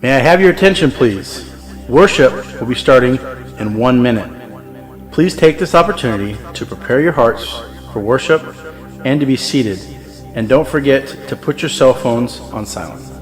May I have your attention, please? Worship will be starting in 1 minute. Please take this opportunity to prepare your hearts for worship and to be seated. And don't forget to put your cell phones on silent.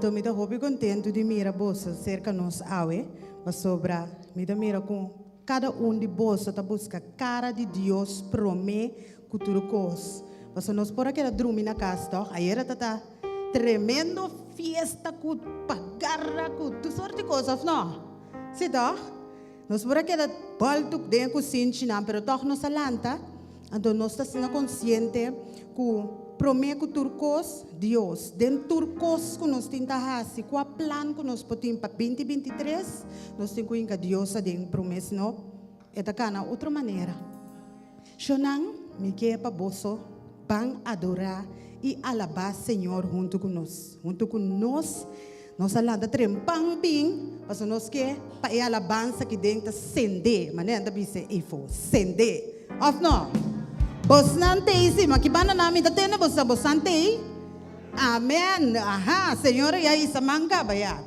canto, me da hobby contento de mira bolsa cerca nos awe, mas sobra, me da mira com cada de bolsa tá busca cara de Deus prome cultura cos. Mas nós por aquela drumi na casa, toch? Aí era tata tremendo fiesta com pagarra com tu sorte de coisas, não? Se doch? Nós por aquela baldo dentro com sinchina, pero toch nos alanta, então nós está sendo consciente que prometo turcos Deus, den turcos que nós tenta hasi, qual plan que nós podemos para 2023, nós temos que Deus a den promessa não, é da cana outra maneira. Shonang me quer para bolso, bang adorar e alabar Senhor junto com nós, nós alanda trempang ping, mas nós quer para a alabança que dentro sende, maneira da bise ifo, sende, of no. Bos nante isi, makibana namin tatena bos sa bos nante. Amen. Aha, Senhor, ya isa mangga baya.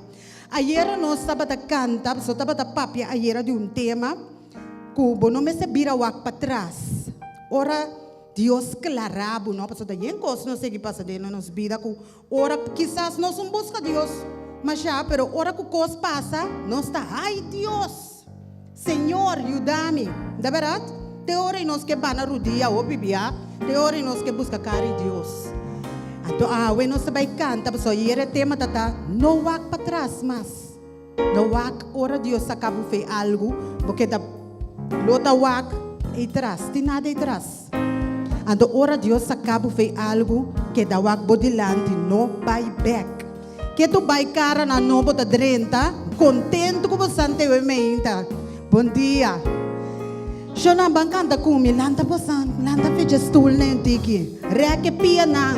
Ayer nós tabata canta, so tabata papia ayer de tema, cubo no me se bira wak para trás. Ora Deus clarabo, no, paso da yen cos no sei que passa de nos vida cu. Ora quizás nós busca Deus, mas já, pero ora cu cos passa, nós está, ai Deus, Senhor, ajuda-me. Da verdade? Teori nós que bana rudia ou bibia, teori nós que busca cara de Deus. Então, when nós vai canta, so yere tema tata, no wak para trás, mas no wak ora Deus acaba fe algo, porque da lota wak e trás, tinada e trás. Então, ora Deus acaba fe algo que da wak bodilante no vai back. Que tu vai cara na novo da 30, contento com você ante o meinta. Bom dia. Shona bangkanta kumi lanta posan lanta fecha stool na tiki reke pia na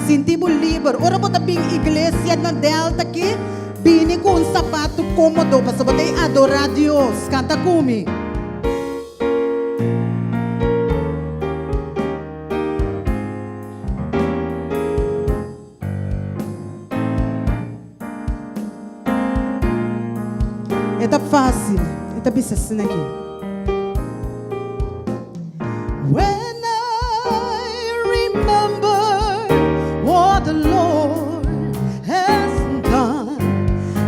sintibo liber ora bota ping iglesia na delta ki bini com sapato cómodo para poder adorar Deus canta kumi é fácil é bisa senagi. When I remember what the Lord has done,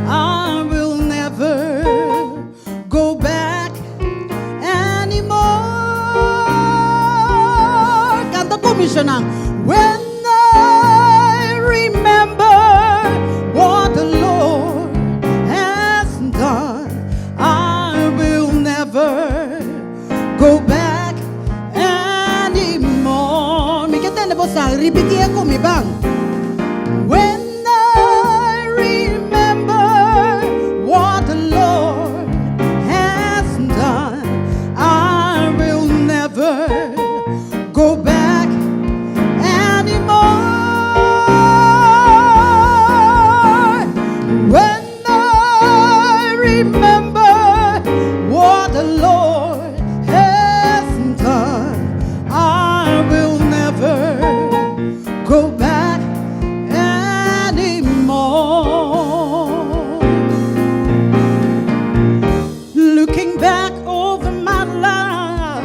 I will never go back anymore. Canta commissionang. When I remember what the Lord has done, I will never go back. Repetir ako mi bang. When I remember what the Lord has done, I will never go back anymore. When I remember what the Lord has done, I will never go back anymore. Looking back over my life,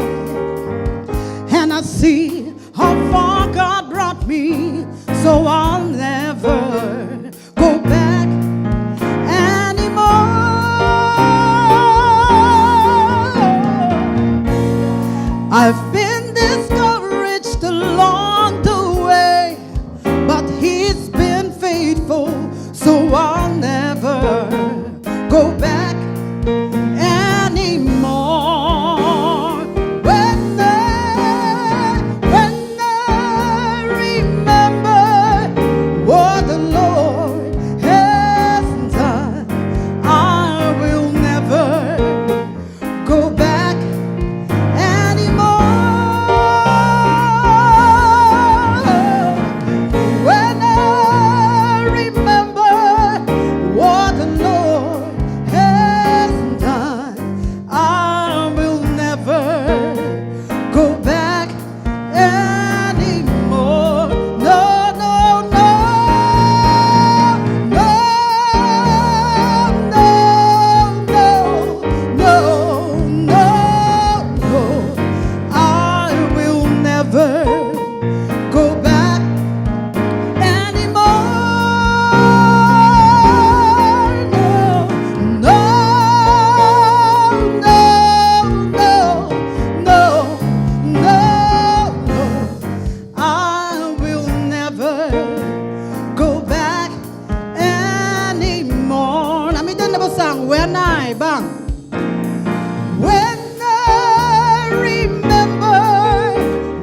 and I see how far God brought me, so I'll never go back anymore. I've been discouraged along the way, but He's been faithful, so I'll never go back anymore. When I remember what the Lord has done, I will never go back anymore. When I remember what the Lord has done, my bang. When I remember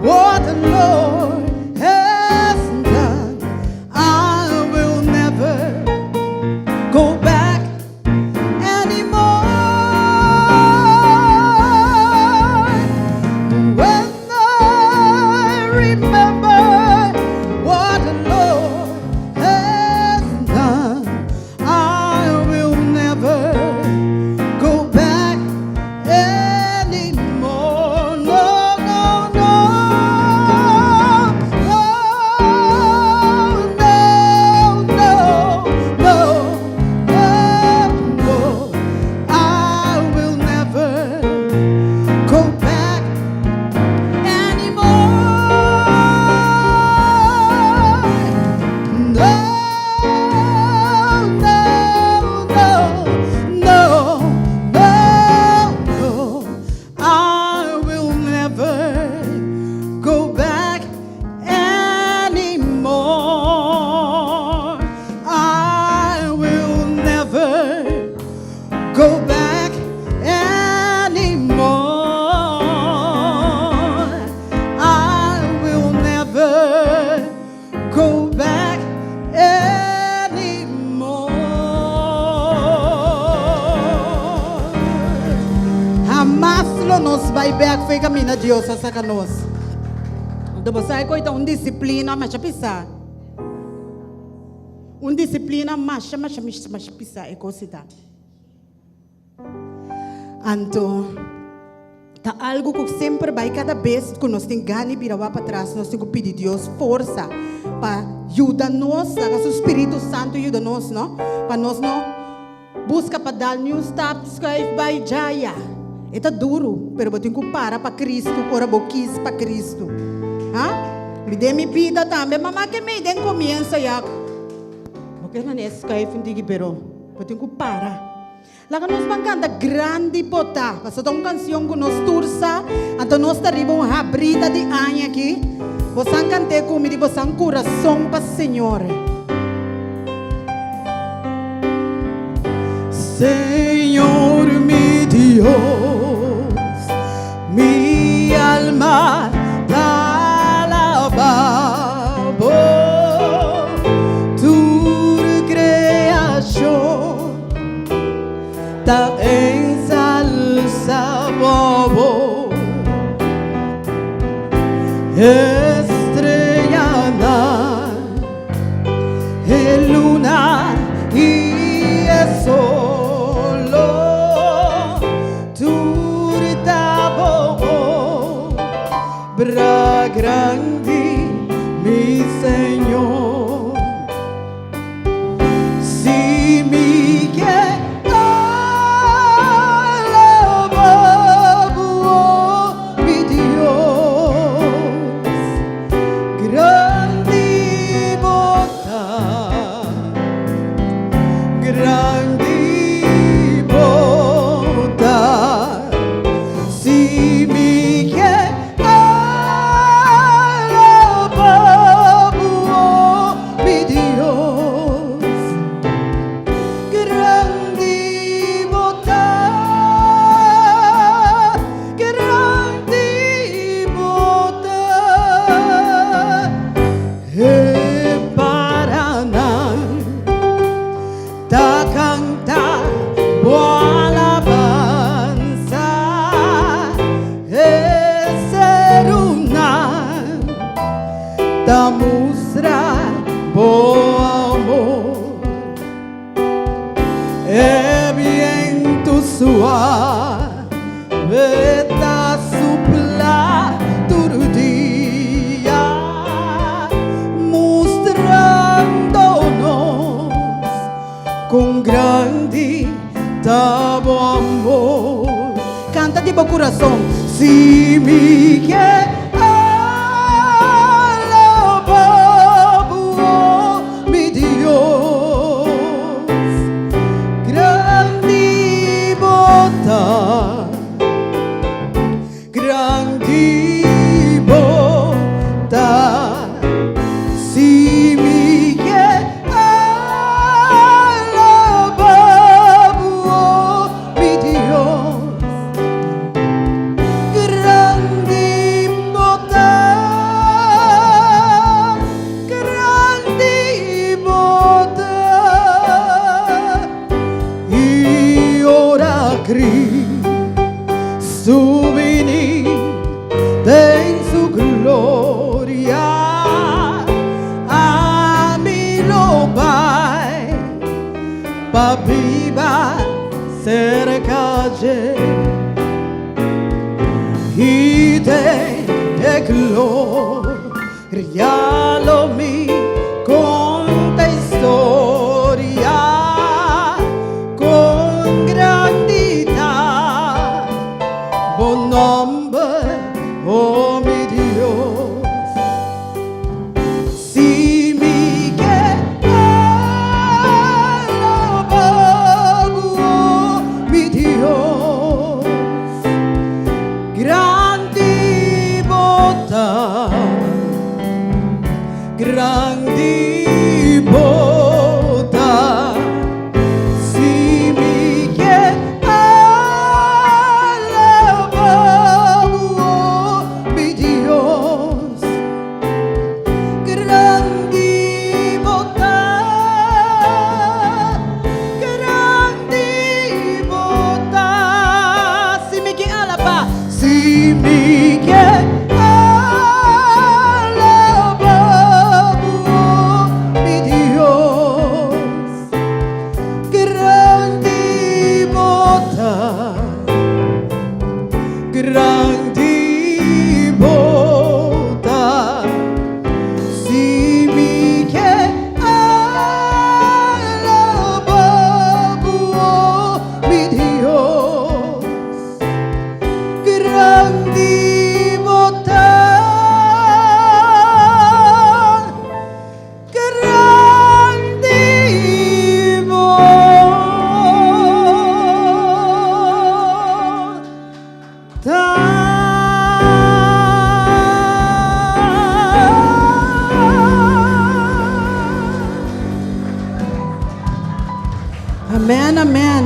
what the Lord has done, I will never go back anymore. When I remember what the Lord has done, I will never go back anymore. No, no, no, no, no, no, no, no. I will never go back anymore. No, no, no, no, no, no. I will never go back anymore. I will never go back anymore. I will never go back anymore. Jamás lo nos vai back foi caminho de Deus a sacanos. Dopo sai coita disciplina mas pisa. Disciplina mas pisa e cosita. Anto, tá algo que sempre vai cada vez que nós temos gani virar para trás, nós temos que pedir Deus força para ajudar-nos, que o Espírito Santo ajuda-nos, não? Para nós não busca para dar new steps que vai jaya. É duro, pero eu tenho que parar para Cristo, ora boquis para Cristo. Me dê minha vida também, mamãe que me dê começa já. Porque não é isso que eu digo, pero eu tenho que parar. Laga nos canta grande bota. Basta uma canção que nos tursa, então nós arriba uma brida de anha aqui. Você cante comigo, você coração para o Senhor. Senhor, mi Dios, mi alma te alaba por tu creación. Ta ensalza bobo estrella el luna y el solo tu bobo bra grandi mi Señor si mi que da mostrar bom amor é viento suave da soplar todo dia mostrando-nos com grande da bom amor. Canta de bom coração. Se me quer grande bota si mi que alaba mi Cristo venir en su gloria. A mí lo vai pa viva cerca de y de gloria lo mi conta historia con grandità. Bon nombre, oh mi Dios, si mi oh mi Dios, grandi bota, grandi bota, si mi oh mi Dios, grandi bota, grandi bota, si mi alaba, si mi alaba, oh mi Dios, grandi bota, grandi bota, si mi alaba, oh mi Dios, grandi bota, grandi Amen, amen.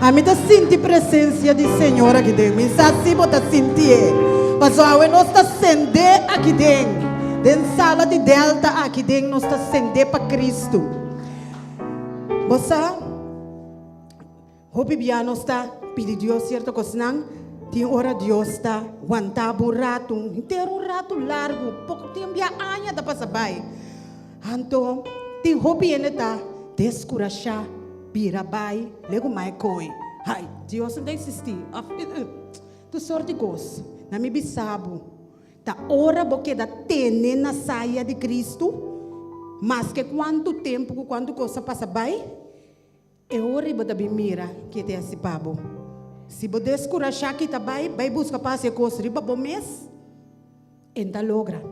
A mim tá senti presença do Senhor aqui dentro. Me sabe tá sentir. Mas a nós está sender aqui dentro. Dentro sala de Delta aqui dentro nós está sender para Cristo. Você, hope bia nós está pedir Deus certo coisa não. Tem hora Deus está aguentar um rato, inteiro um rato largo, pouco tempo bia anya da passa vai. Então, tem hope ainda tá descurachar. Pira bai, lego mai coi. Hai, Deus não existe. Tu sorte coisa. Na mi bisabo. Ta ora porque da tene na saia de Cristo. Mas que quanto tempo, quanto coisa passa bai? E ora bota mira que te asipabo. Se bo descurachar que tá bai busca passe coisa riba bom mês. Enta logra.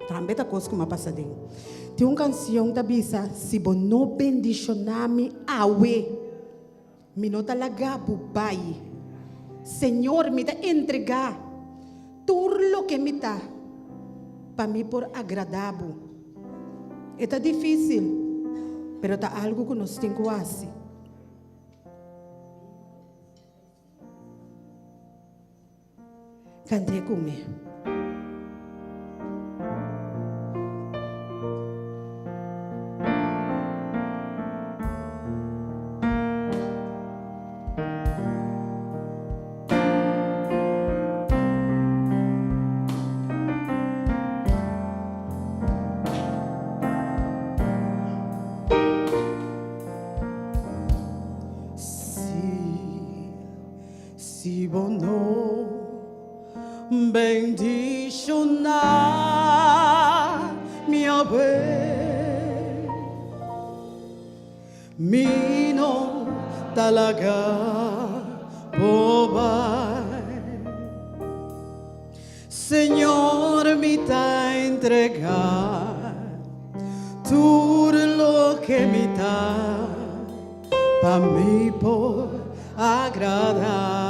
Também tá coisa como passadinho. Tem uma canção da bisa, se você não bendicionar-me, awe, me não talaga bubai. Senhor, me dá entregar tudo o que me dá, para mim por agradável. É difícil, mas é algo que nós temos que fazer. Cante comigo. Si bono bendicionar minha vez, mi não talaga bobai. Senhor, me dá entregar tudo lo que me dá para mim por agradável.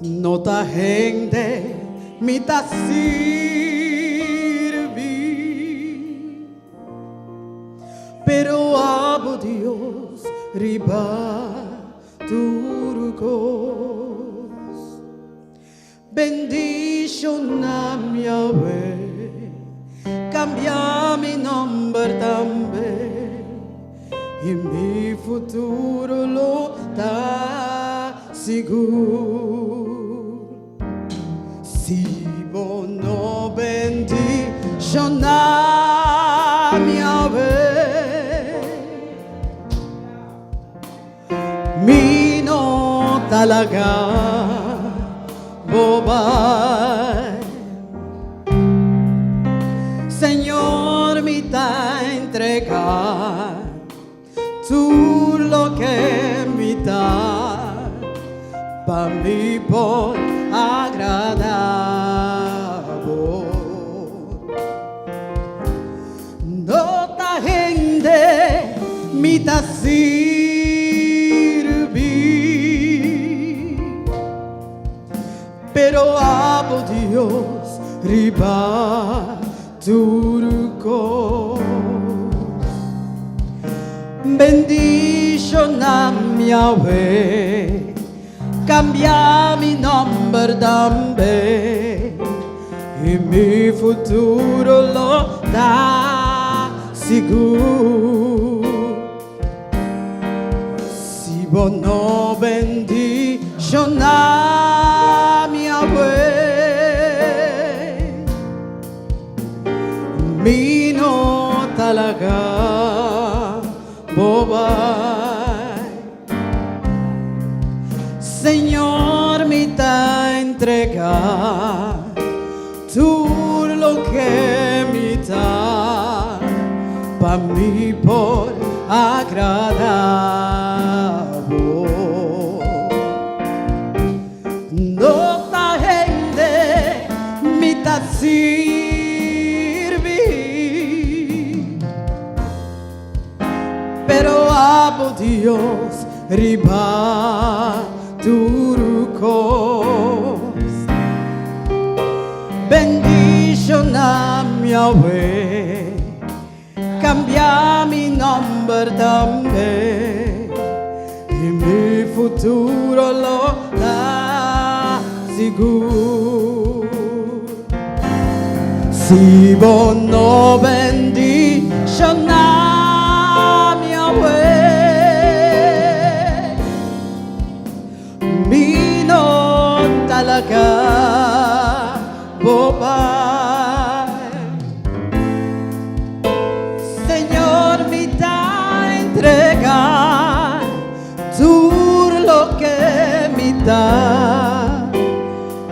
Nota gente me dá servir, pero amo Deus riba turcos. Bendicionar minha vez, cambia mi nombre também. E me futuro lo dà sicuro. Si buono bendizionami Mino talaga bobay Señor mi da entregar tú lo que me da pa' mí por agradable no ta gente mi da pero amo Dios riba turco bendicionami Yahweh cambia mi nombre también y mi futuro lo da sicuro si buono bendicionami Yahweh Mino talaga bobay Señor me da entregar tú lo que me da pa' mí por agradable no ta gente me da servir pero amo Dios riba turcos bendicionami Yahweh cambia mi nombre también y mi futuro lo da sicuro si buono bendicionami Yahweh Mino talaga bobay Señor me da entregar tú lo que me da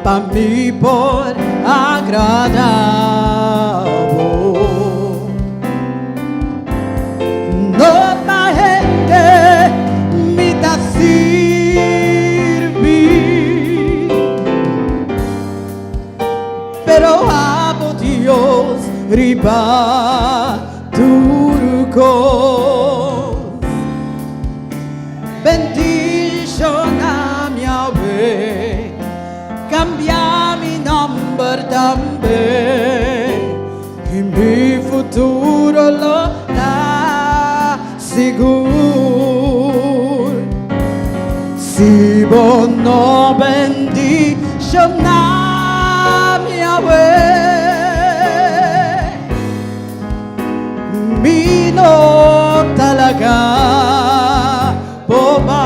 pa' mí por agradable no la gente me da servir pero amo Dios riba turcos bendicionami Yahweh cambia mi nombre también y mi futuro lo da sicuro si buono bendicionami Yahweh Mino talaga bobay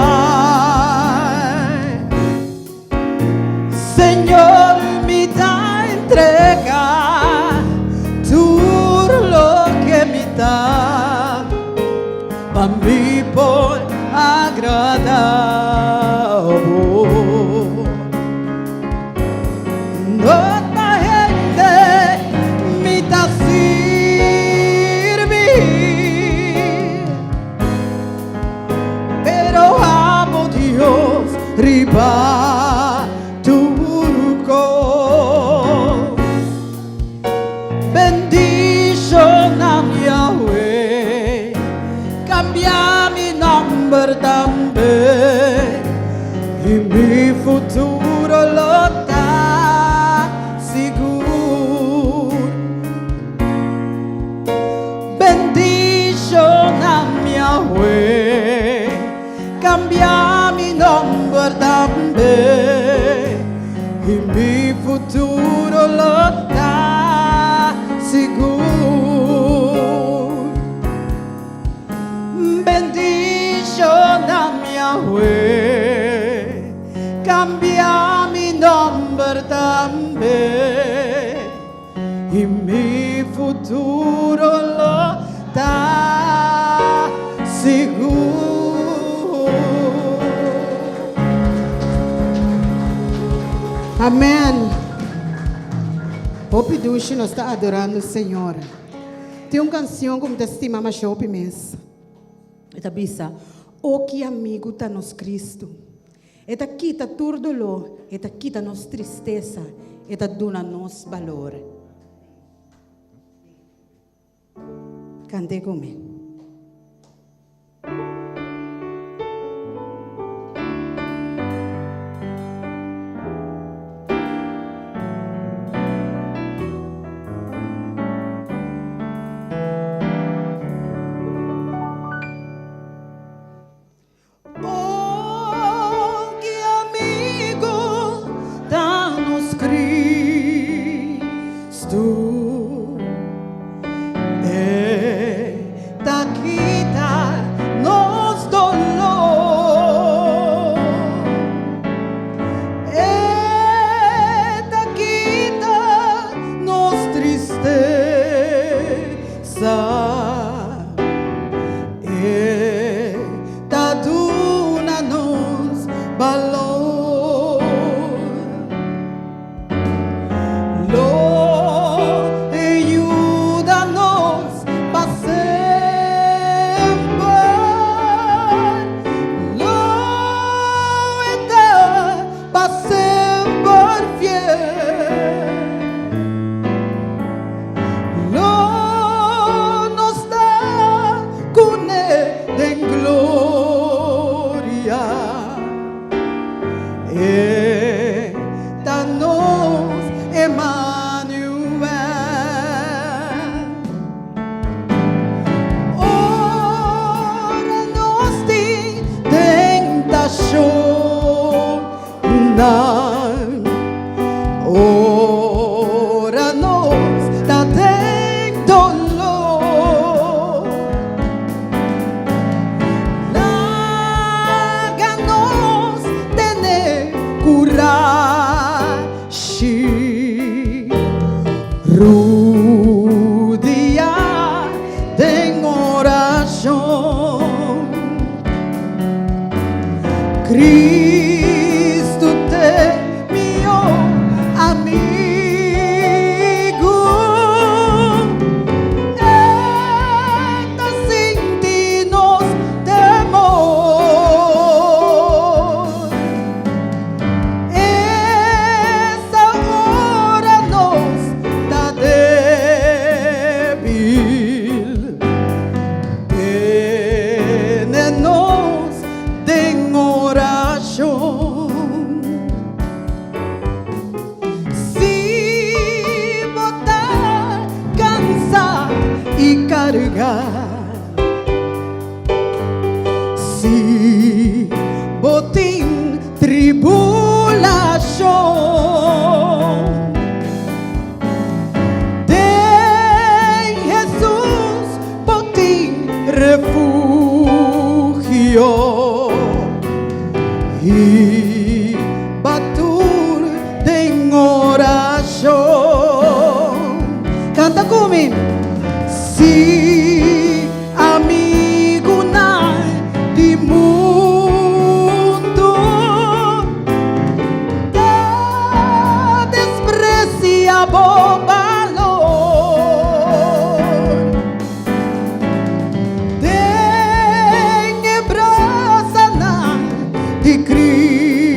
Señor me da entregar tú lo que me da pa' mí por agradable no ta gente me da servir pero amo Dios riba turco bendicionami Yahweh cambia mi nombre también y mi futuro lo da sicuro bendicionami Yahweh cambia mi nombre también y mi futuro lo da sicuro bendicionami Yahweh, cambia mi nombre también y mi futuro lo está seguro. Amém. Hope Dushi nós está adorando o Senhor. Tem uma canção como te estima mais hope mês. Eta bisa, o que amigo tá nos Cristo. Eta quita todo dolor, eta quita nos tristeza, eta dona nos valor. Cante comigo. Oh, que amigo dá-nos Cristo. Eta quita nos dolor. Eta quita nos tristeza. Eta dona-nos valor. Lo ajuda-nos para sempre. Lo está para sempre fiel. Lo nos dá con él en gloria. Eta-nos Emmanuel. Ora nos di tentación. Ora nos da dolor. Láganos tener coragem. Rodear de oração. Cristo te mio amigo. Eta senti-nos temor. Essa hora nos tá débil. Tene-nos de oração. Se botar, cansar e carregar. Se botim tribulação. Tem Jesus botim refúgio. E batur de oração. Canta comigo. Se amigo na de mundo tá desprecia bom valor. Tem braça na de Cristo.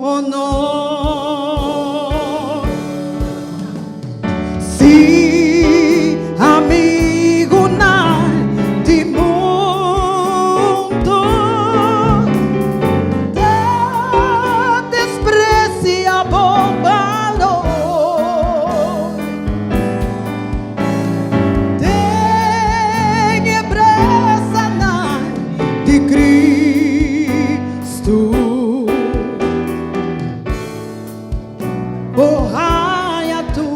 honor. Sí, amigo na di mundo, da despreciable valor, tenebreza na de Cristo. Borraia tu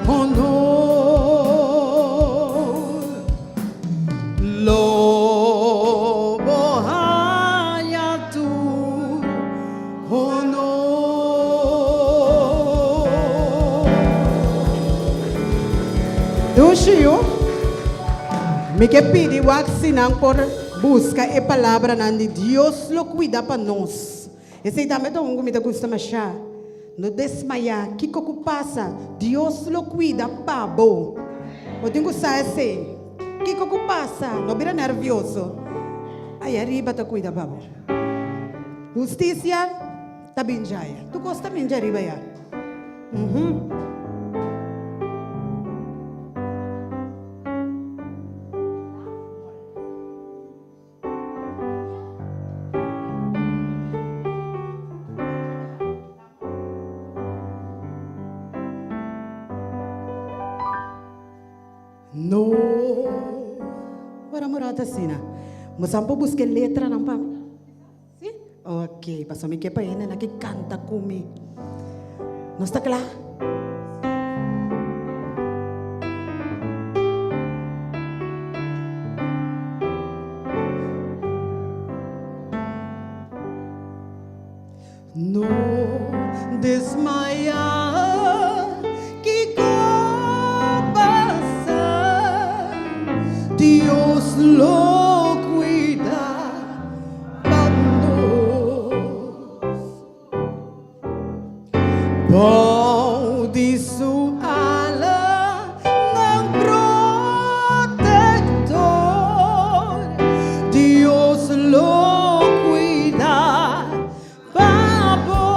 honor, lo borraia tu honor. Dushio, me que pedi waxinan por busca e palavra de Deus lo cuida para nós. Esse também é um que me gusta mais. No desmaiar, que passa? Deus lo cuida, pabo. Eu tenho que sair assim. Que passa? Não vira nervioso. Aí arriba te cuida, pabo. Justiça, tá bem já. Tu gosta bem de arriba, já. No, para morata sina. Mas ampo busque letra não pam. Sim? Ok, passou me que pa ina na que canta kumi. Nós tá lá. No desmaiar que passa, Dios lo cuida para nós. Bom de sua ala não protector, Dios lo cuida para vós.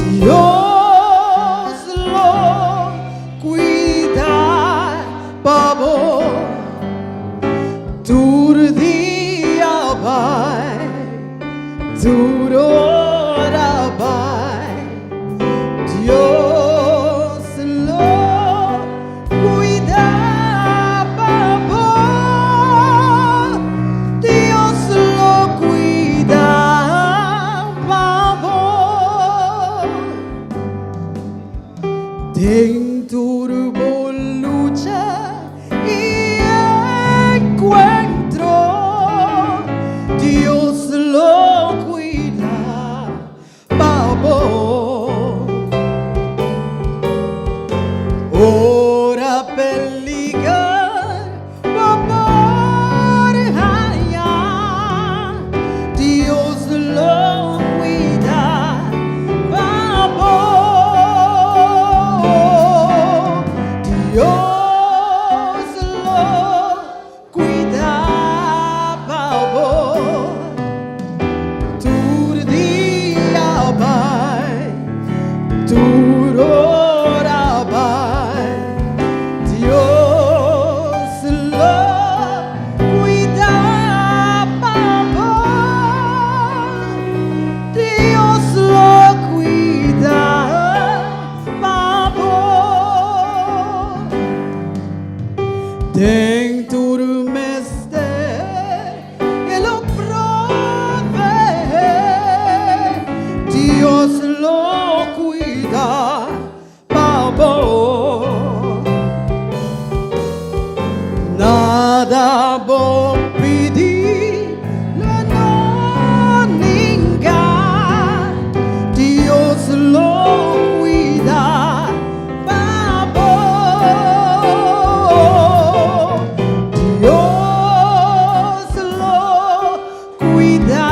Dios lo cuida para vós. Todo dia vai, todo hora vai. Dios lo cuida para vós. Dios lo cuida para vós. Tem turbo lucha y encuentro, Dios lo cuida para vos. Ora peligar, por allá, Dios lo cuida para vos. Dios lo cuida para vos. Todo dia vai, todo hora vai. Dios lo cuida para vos. Dios lo cuida para vos. Dentro do mistério, Ele provê. Dios lo cuida para vos. Nada bom pedir, não ninguém. Dios lo cuida para vos. Dios lo cuida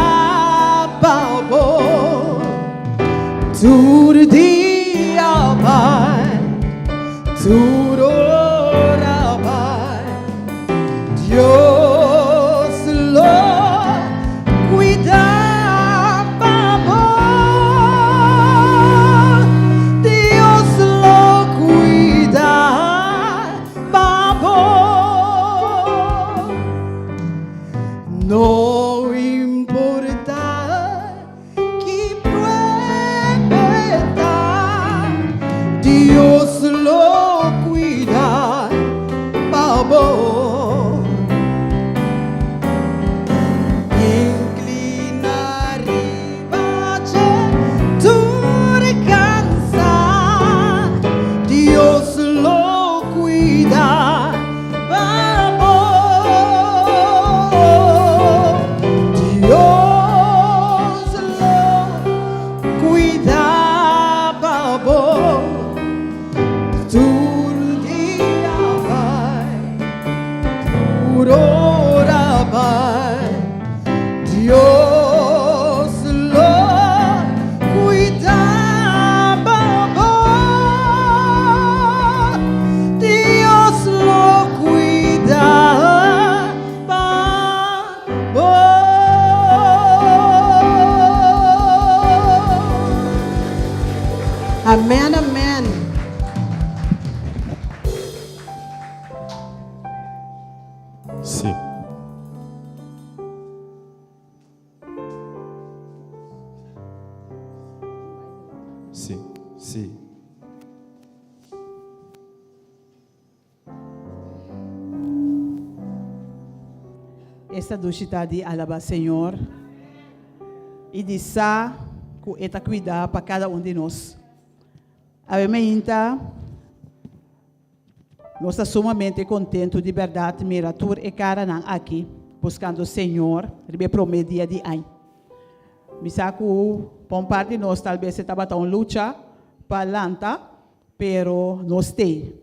para vos. Todo dia vai, todo hora vai. Dios lo cuida cuida, amor. Dios lo cuida, amor. No importa que pueda, Dios lo cuida, amor. Inclinar y bache, tú descansa, Dios lo cuida, amor. Dios lo cuida, amor. Tú día vai, aurora vai, Dios lo cuida, amor. Dios lo cuida, amor. Amen, amen. Sim. Sim, sim. Esta duchita de alabar Senhor e de sa que eta cuidar para cada de nós. A minha nós estamos sumamente contentos de verdade, miratur e cara não aqui, buscando o Senhor, ribe prometer dia de ano. Me saco, por parte de nós, talvez estava tão luta para lanta, pero nós tem.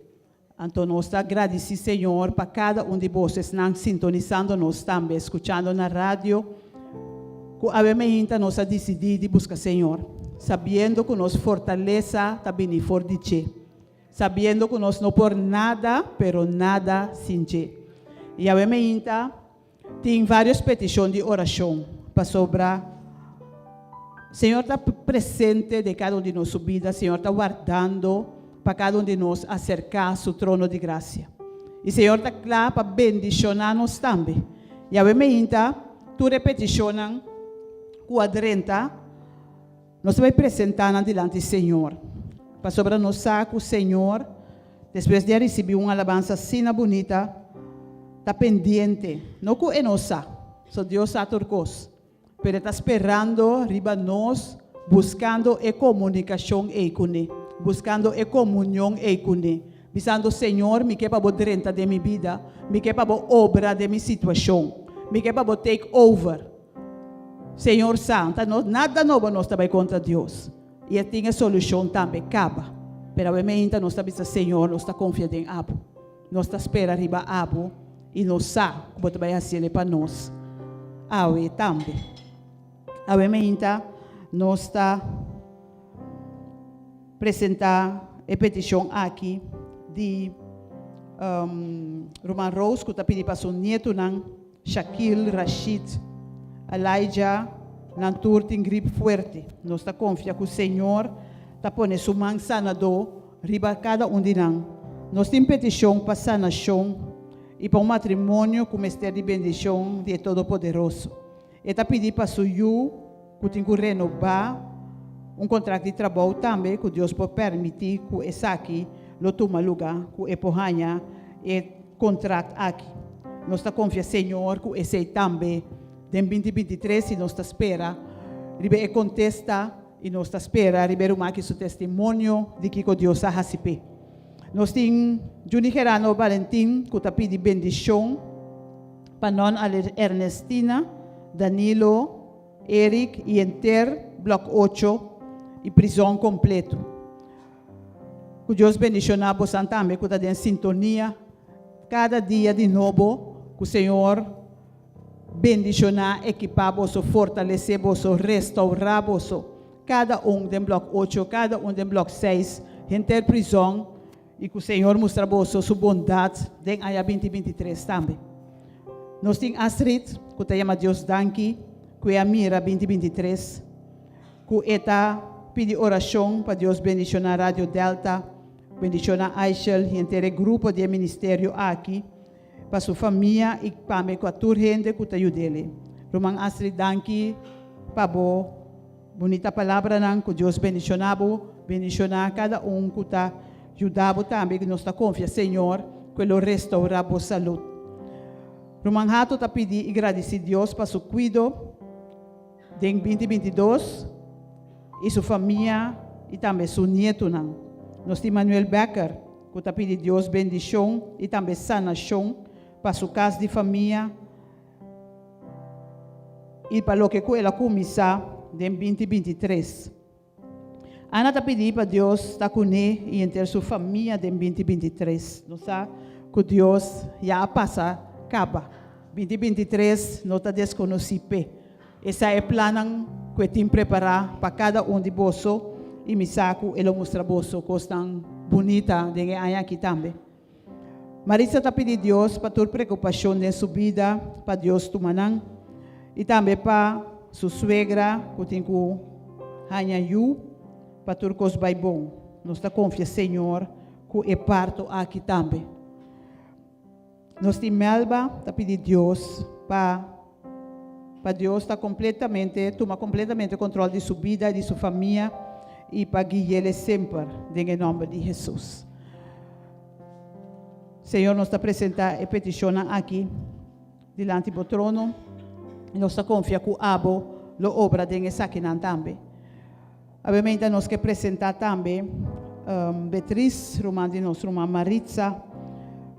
Então, nós estamos agradecidos, Senhor, para cada de vocês, não sintonizando nós também, escutando na rádio, que a minha nós decidimos buscar Senhor, sabendo que nós fortaleza também for de Che, sabendo que nós não por nada, pero nada sem Che. E a minha tem várias petições de oração para sobrar. Senhor está presente de cada de nossa vida, Senhor está guardando para cada de nós acercar seu trono de graça. E Senhor está claro para bendicionar-nos também. E a minha tu repeticionam quadrenta, nós vamos apresentar diante do Senhor. Para sobre nós saco, Senhor, depois de receber uma alabança assim bonita, está pendente. Não que é nossa, só Deus sabe turcos. Pero está esperando riba nós, buscando a comunicação com Ele, buscando a comunhão com Ele. Dizendo, Senhor, me quer para o renta de minha vida, me quer para a obra de minha situação, me quer para o take over. Senhor Santo, nada novo nós está contra Deus. E tem a solução também, acaba. Pero a mente nós está dizendo, Senhor, nós está confiando em Abu. Nós está esperando riba Abu e nós sabe como vai fazer para nós. Awe também. A mente nós está apresentando a petição aqui de Roman Rose, que está pedindo para seu neto, Shaquille, Rashid, Elijah, Nantur tem gripe forte. Nós está confiando que o Senhor está pondo sua mão sanador riba cada de nós. Nós temos petição para sanação e para um matrimônio com mistério de bendição de Todo-Poderoso. E está pedindo para o Yu, que tem que renovar contrato de trabalho também, que Deus pode permitir que essa aqui lo toma lugar, que é porranha e contrato aqui. Nós está confiando, Senhor, que esse também, em 2023, e nós está espera, ribe contesta, e nós está espera, ribe uma que seu testemunho de que Deus a receber. Nós temos Juni Gerano Valentim, que está pedindo bendição, para nós, Ernestina, Danilo, Eric e Enter, Bloco 8 e prisão completo. Que Deus bendicionar você também, que está em sintonia, cada dia de novo, que o Senhor bendicionar, equipar você, fortalecer você, restaurar você, cada do Bloco 8, cada do Bloco 6, Enter prisão, e que o Senhor mostra você sua bondade, em 2023 também. Nós temos Astrid, que te chama Deus Danke, que a mira 2023, que eta pedi oração para Deus bendicionar a Rádio Delta, bendicionar a Aishel e inteiro grupo de ministério aqui, para sua família e para com a tua gente que está ajudando. Romang Astrid, danke, pabo, bonita palavra não, que Deus bendicionar cada que está ajudando também, que nós está confiando, Senhor, que Ele restaura a saúde. Romang Hato está pedindo e agradecer a Deus para seu cuidado em 2022 e sua família e também seu neto. Nós temos Manuel Becker, que está pedindo Deus bendição e também sanação para sua casa de família e para o que ela começar em 2023. Ana está pedindo para Deus estar com ele e ter sua família em 2023. Nós sabemos que Deus já passa, acaba. 2023 não está desconhecido. Esse é o plano que tem preparar para cada de bolso e me saco ele mostra bolso que estão bonita de aqui também. Marisa está pedindo Deus para tua preocupação de sua vida, para Deus tumanang e também para sua suegra que tem que hanha para tua coisa vai bom. Nós está confiando Senhor que é parto aqui também. Nós temos Melba está pedindo Deus para Deus tomar completamente o controle de sua vida e de sua família e para guiá-lo sempre, em nome de Jesus. Senhor, nós está apresentando a petição aqui, diante do trono, e nós está confiando que o abo lo obra de essa aqui também. Obviamente, nós queremos apresentar também Beatriz, irmã Maritza,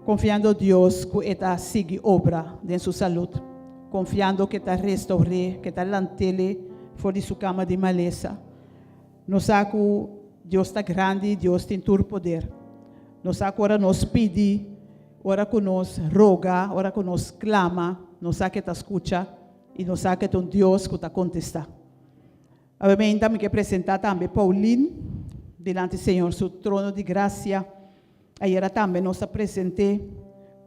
confiando em Deus que está sigue obra de sua saúde, confiando que está restauré, que está lantele fora de sua cama de maleza. Nós sabemos que Deus está grande, Deus tem todo o poder. Nós sabemos que ora nos pede, ora que nos roga, ora que nos clama, nós sabemos que está escuta e nós sabemos que é um Deus que está contestando. Obviamente, também quero apresentar também Pauline, diante do Senhor, seu trono de graça. Aí também nós apresentei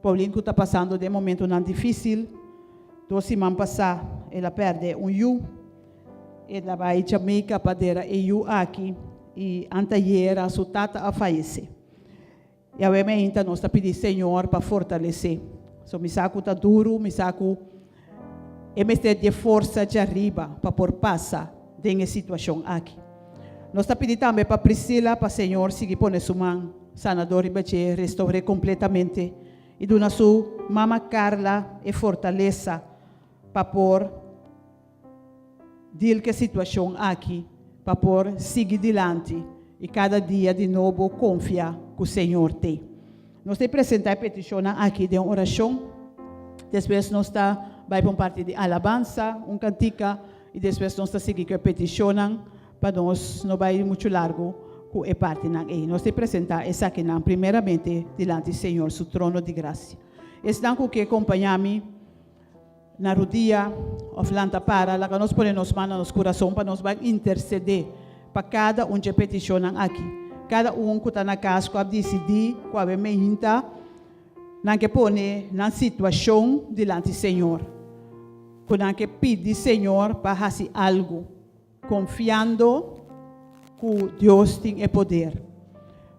Pauline que está passando de um momento não difícil. 2 semanas passadas, ela perde um ela vai a Jamaica para ter aqui e anteayer a sua tata a falecer. E obviamente nós está pedindo Senhor para fortalecer. So me saco tá duro, me saco é mestre de força de arriba para por passar dessa situação aqui. Nós está pedindo também para Priscila, para Senhor seguir por sua mão, sanador e bater, restaurar completamente e dona sua mama Carla e fortaleza para por dir que a situação aqui, para por seguir adiante e cada dia de novo confiar que o Senhor tem. Nós te apresentar a petição aqui de uma oração, depois nós vai para uma parte de alabança, cantica, e depois nós seguir com a petição, para nós não vai muito largo com a parte aí. Nós te apresentar essa aqui, primeiramente, diante do Senhor, seu trono de graça. Estão com que acompanhar-me na rodilha, oflanta para, lá que nós podemos mandar nos coração para nós vai interceder para cada de petição aqui. Cada que está na casa, que decidir, que vai me hinta, não que pone na situação diante do Senhor. Que não que pedir Senhor para fazer algo, confiando que Deus tem o poder.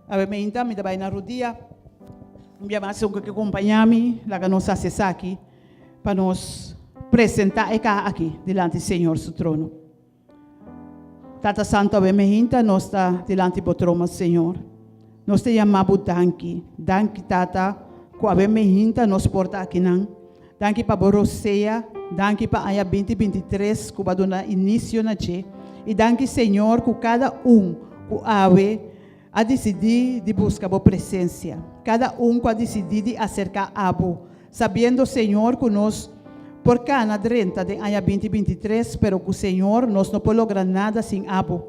Obviamente, me vai na rodilha, me vai que acompanhar-me, lá que nós acessar aqui, para nós apresentar aqui, diante do Senhor, seu trono. Tata Santo, obviamente, nós está diante do trono, Senhor. Nós te chamamos danke. Danke, Tata, que obviamente nós porta aqui, não. Danke para Borosseia, danke para a 2023, que vai dar início na dia. E danke, Senhor, que cada que ave a decidir de buscar a presença. Cada que a decidir de acercar a Abo. Sabendo, Senhor, que nós, por cada 30 de ano 2023, pero que o Senhor, nós não podemos lograr nada sem Abo.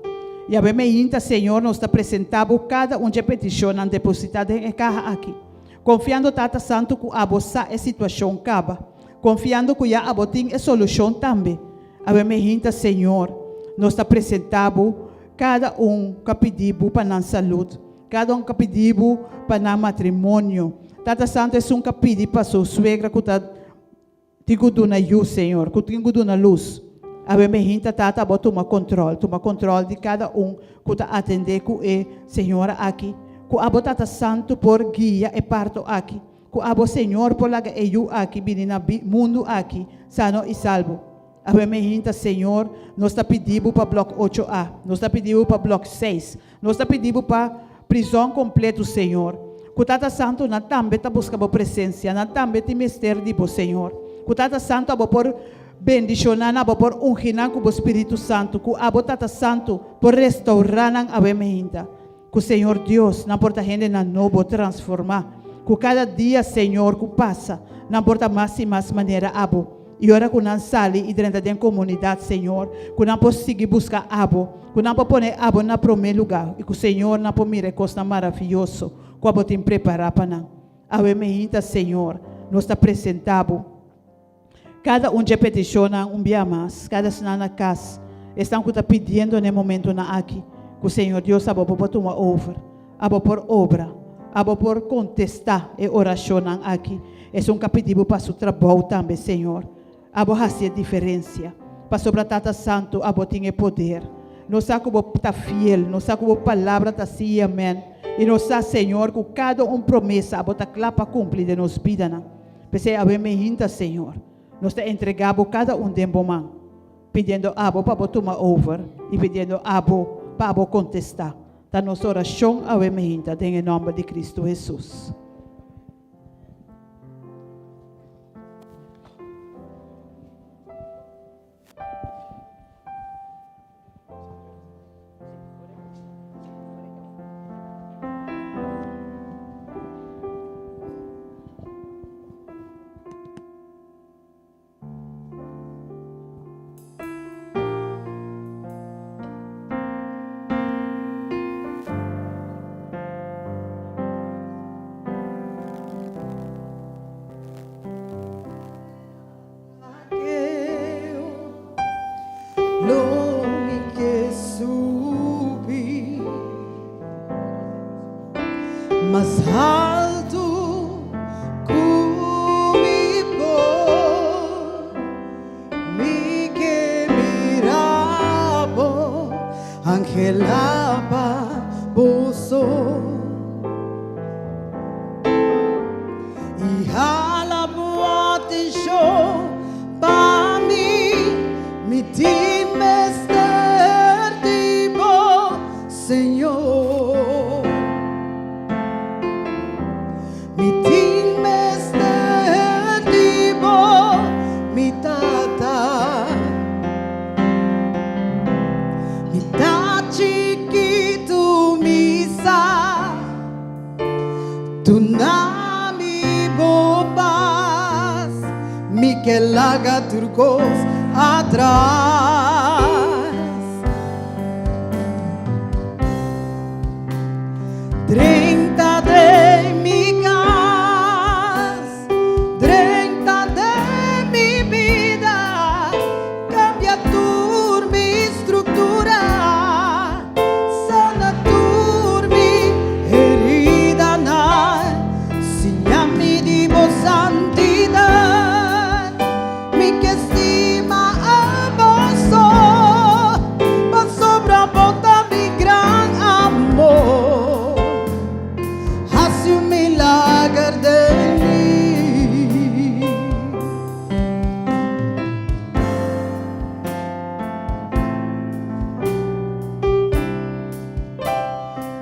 E obviamente, Senhor, nós está apresentando cada de petição depositada em casa aqui. Confiando, Tata Santo, que Abo sabe a situação acaba. Confiando que já Abo tem a solução também. Obviamente, Senhor, nós está apresentando cada que pediu para a saúde, cada que pediu para o matrimônio. Tata Santo é um capítulo para sua suegra que está tindo na luz, Senhor, que tem na luz. Ave me hinta tata abo toma control de cada que está atender ku Senhora aqui. Ku abo tata santo por guia e parto aqui. Ku abo Senhor por laga eu aqui na mundo aqui, sano e salvo. Ave me hinta Senhor, nós está pedindo para bloco 8A, nós está pedindo para bloco 6, nós está pedindo para prisão completa, Senhor. Ku tata santo na tambe ta busca a presença, na tambe te mistério de bo Senhor. Ku tata santo abo por bendicionar, abo por unginar com o Espírito Santo, ku abo tata santo por restaurar nang ave me hinta. Ku Senhor Deus, na porta gente na novo transformar. Ku cada dia Senhor ku passa, na porta mais e mais maneira abo. E ora que não sali e dentro da comunidade, Senhor, que não posso seguir buscar abo, que não posso pôr abo na primeiro lugar, e que o Senhor não pode mirar coisa maravilhosa, que abo tem preparar para nós. Ave me hinta, Senhor, nós está apresentado. Cada de peticiona dia mais, cada semana na casa, estão que está pedindo no momento na aqui, que o Senhor Deus abo por tomar over, abo por obra, abo por contestar e oração aqui. É capítulo para o trabalho também, Senhor. Abo fazer diferença. Para sobre tata santo, abo tem poder. Nós sabemos que está fiel, nós sabemos que a palavra está assim, amém. E nós sabemos, Senhor, que cada promessa, abo está clara para cumprir de nos vida. Porque abo me hinta, Senhor. Nós está entregado cada de mão, pedindo abo para tomar over e pedindo abo para abo contestar. Da nossa oração, abo me hinta, em nome de Cristo Jesus. Nome que subi mais alto comigo, mi que mirabo, angelaba bozo y alabo atención para mí, mi Senhor, mi timestedibo, mi tata, mi chiquito, mi sa, tu nami bobas, mi que laga turcos atrás. 30 de mi casa, 30 de mi vida, cambia tu mi estructura, sana tu mi herida, signami di vo santidad, mi que estima a vos, ma sopravvota mi gran amor.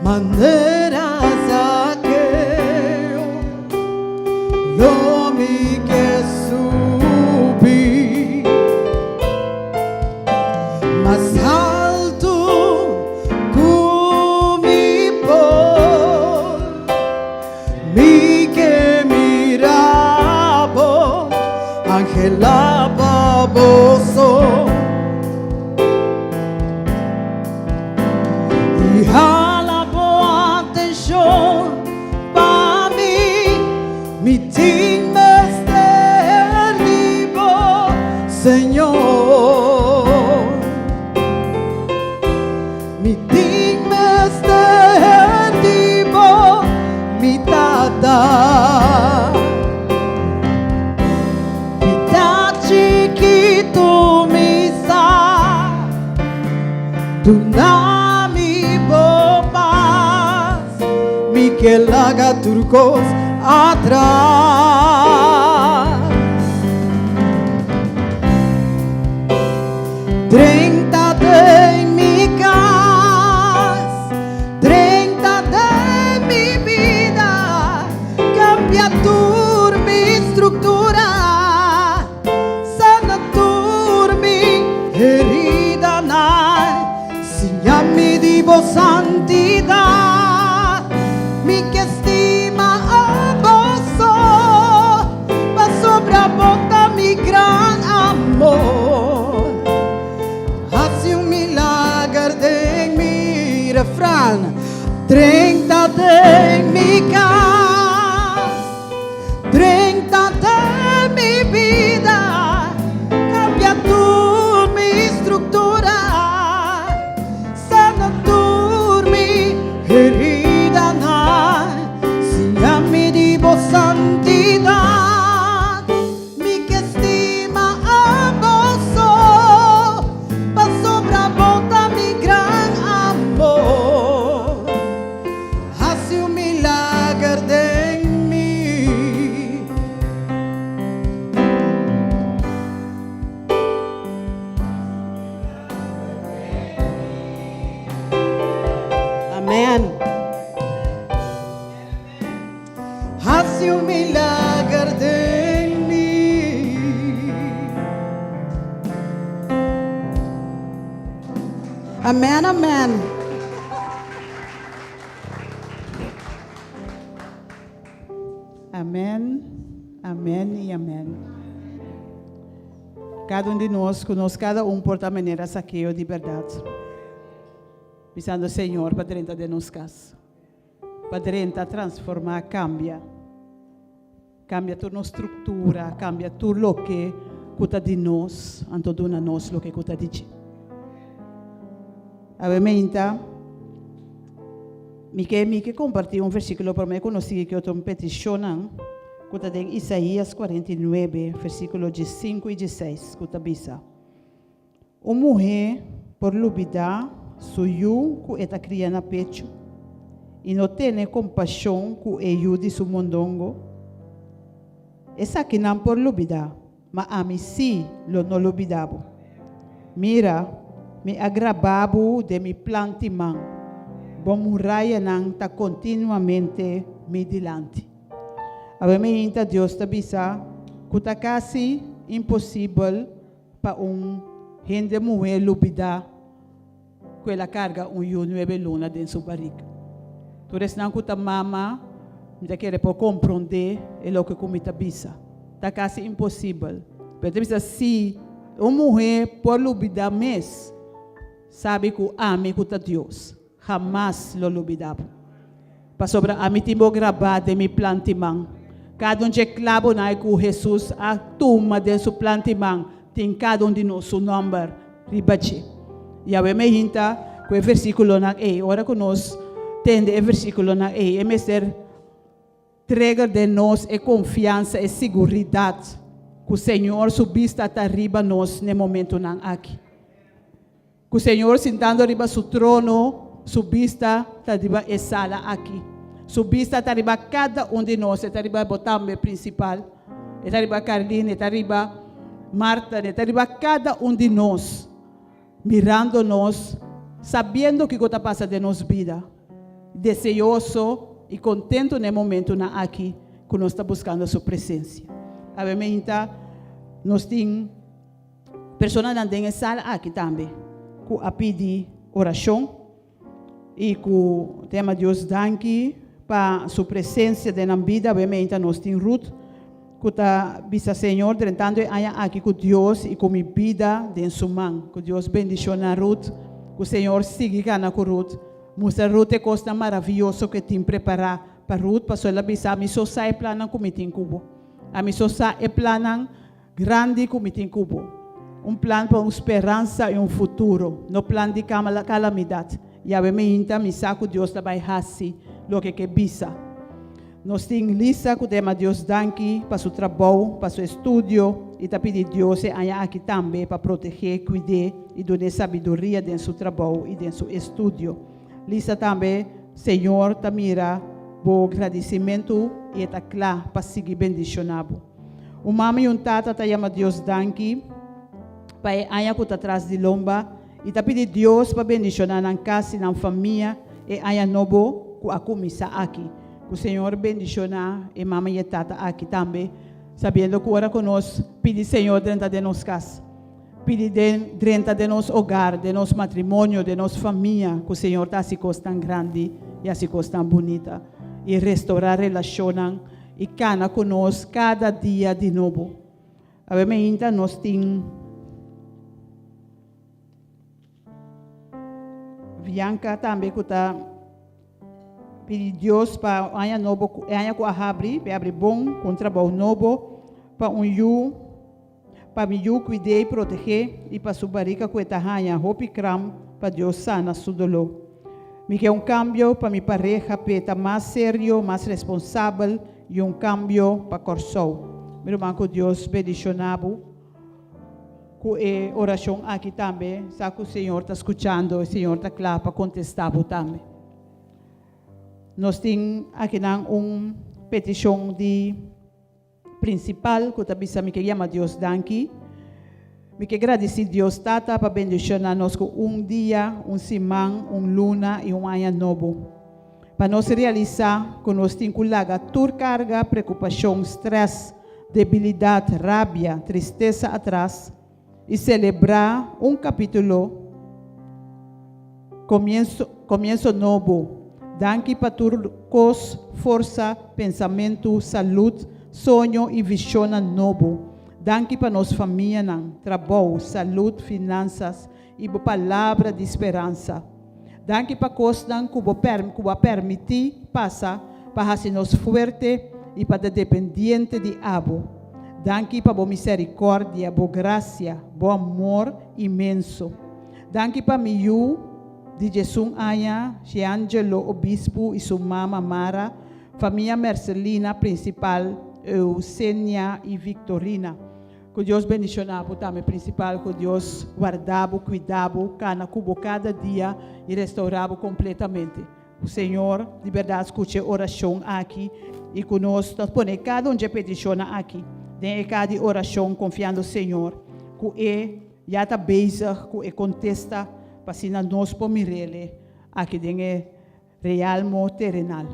Maneras aquello, lo mi que subí más alto comigo, mi que mirabo, angelaba bozo y para mí, mi timestedibo, Senhor. Tunami bo paz, mi que laga turcos atrás. 30 de mi casa, 30 de mi vida, cambia tu mi estructura, sana tu mi herida, segnami di santidad, mi que estima a vos, va sobreabunda mi gran amor. Hace un milagro de mi refrán, 30 de mi casa, 30 de mi vida, cambia tu mi estructura, sana tu mi herida, segnami di santidad, mi que estima a vos, va sobreabunda mi gran amor. Hace un milagro de mí. Amén. Hace un milagro de mí. Amén, amén. Amém, amém e amém. Cada um de nós, conosco, cada um por a maneira saqueio de verdade. Pensando, Senhor, para dentro de nós casa. Para dentro transformar, cambia. Cambia toda nossa estrutura, cambia tudo o que custa de nós, anto dona nós o que custa de ti. Obviamente, me que compartir um versículo para mim, conheci que eu estou peticionando, que está em Isaías 49, versículo de 5 e de 6, que está bisa. Uma mulher, por lubida, suiu que está criando pecho, e não tem compaixão que ajude su mondongo. Essa que não por lubida, mas a mim sim, não lubidabo. Mira, me agravabo de mi plantimang. Bom muraya nang ta continuamente me dilante. Obviamente Deus está bisa, que está quase impossível para gente mulher lubida com ela carga 9 luna dentro da barriga. Por isso não que mama, não quer por compreender o que comita bisa. Está quase impossível. Mas bisa se uma mulher por lubida mes, sabe que ame que Deus. Jamás lo olvidaba. Para sobra a mim timbo gravar de mi plantimang. Cada de clavo na que Jesus a tuma de su plantimang tem cada de nós o número ribache. E a me hinta que o versículo na ora que nós tende o versículo na é ser entrega de nós e confiança e segurança que o Senhor subista até arriba nós no momento não aqui. Que o Senhor sentando arriba su trono su vista está riba e sala aqui. Su vista está riba cada de nós. Está riba Botambe principal. Está riba Carline. Está riba Marta. Está riba cada de nós. Mirando-nos. Sabendo que está passando de nossa vida. Desejoso e contento no momento na aqui. Que nós está buscando sua presença. Obviamente, nós temos pessoas que estão sala aqui também. Que a pedir oração. E que o tema Deus danke para sua presença na vida, obviamente nós temos Ruth, que está bisa Senhor, tentando aqui com Deus e com minha vida dentro sua mão. Que Deus bendicione a Ruth, que o Senhor siga com Ruth. Mostra Ruth é coisa maravilhosa que tem preparado para Ruth, para só ela bisa, a mim só sai plano como tem cubo. A mim só sai plano grande como tem cubo. Plano para uma esperança e futuro, no plano de calamidade. E a me saco Deus também hasi lo que bisa. Nós temos Lisa, que demos a Deus danke para seu trabalho, para seu estudo, e tá pedindo Deus aqui também para proteger, cuidar e dar sabedoria dentro do seu trabalho e dentro do seu estudo. Lisa também, Senhor, tá mira, bom agradecimento e tá claro para seguir bendicionado. O mama e o tata tá chama Deus danke, para aya que está atrás de lomba, e tá pedindo Deus para bendicionar na casa, na família, e aya novo, que a comissa aqui. Que o Senhor bendicionar e mama e tata aqui também, sabendo que ora conosco, pedi Senhor dentro de nossa casa, pedi dentro de nosso hogar, de nosso matrimônio, de nossa família, que o Senhor está se tão grande e se tão bonita, e restaurar a relação e cana conosco cada dia de novo. Obviamente, nós temos Bianca também que está pedir Deus para anya novo, anya com abrir bom, com trabalho novo, para para me cuidar e proteger, e para sua barriga com esta anya, hope cram, para Deus sana seu dolor. Me quer cambio para minha pareja, para estar mais sério, mais responsável, e cambio para coração. Meu irmão, que Deus bendicionado, com a oração aqui também, sabe que o Senhor está escutando, o Senhor está claro para contestar também. Nós temos aqui uma petição de principal, que eu também me chama Deus danke. Me quero agradecer Deus Tata para bendicionar nós com dia, semana, luna e ano novo. Para nós realizar, que nós temos que largar toda carga, preocupação, estresse, debilidade, rabia, tristeza atrás e celebrar capítulo, começo novo. Danke para todos, força, pensamento, saúde, sonho e visão novo. Danke para nossa família, trabalho, saúde, finanças e a palavra de esperança. Danke para coisas que vai permitir passar para ser forte e para dependente de abo. Danke para a misericórdia, boa graça, bom amor imenso. Danke para mim de Jesus Aya, Angelo, Obispo e sua mama Mara, família Marcelina principal, Eusênia e Victorina. Que Deus bendicionava também principal, que Deus guardava, cuidava, cana cubo cada dia e restaurava completamente. O Senhor, de verdade, escute a oração aqui e conosco, nós põe cada um de petição aqui. Tem cada oração confiando no Senhor, que já está bezig, que contesta, para se nós pomirele aqui dentro realmo terrenal.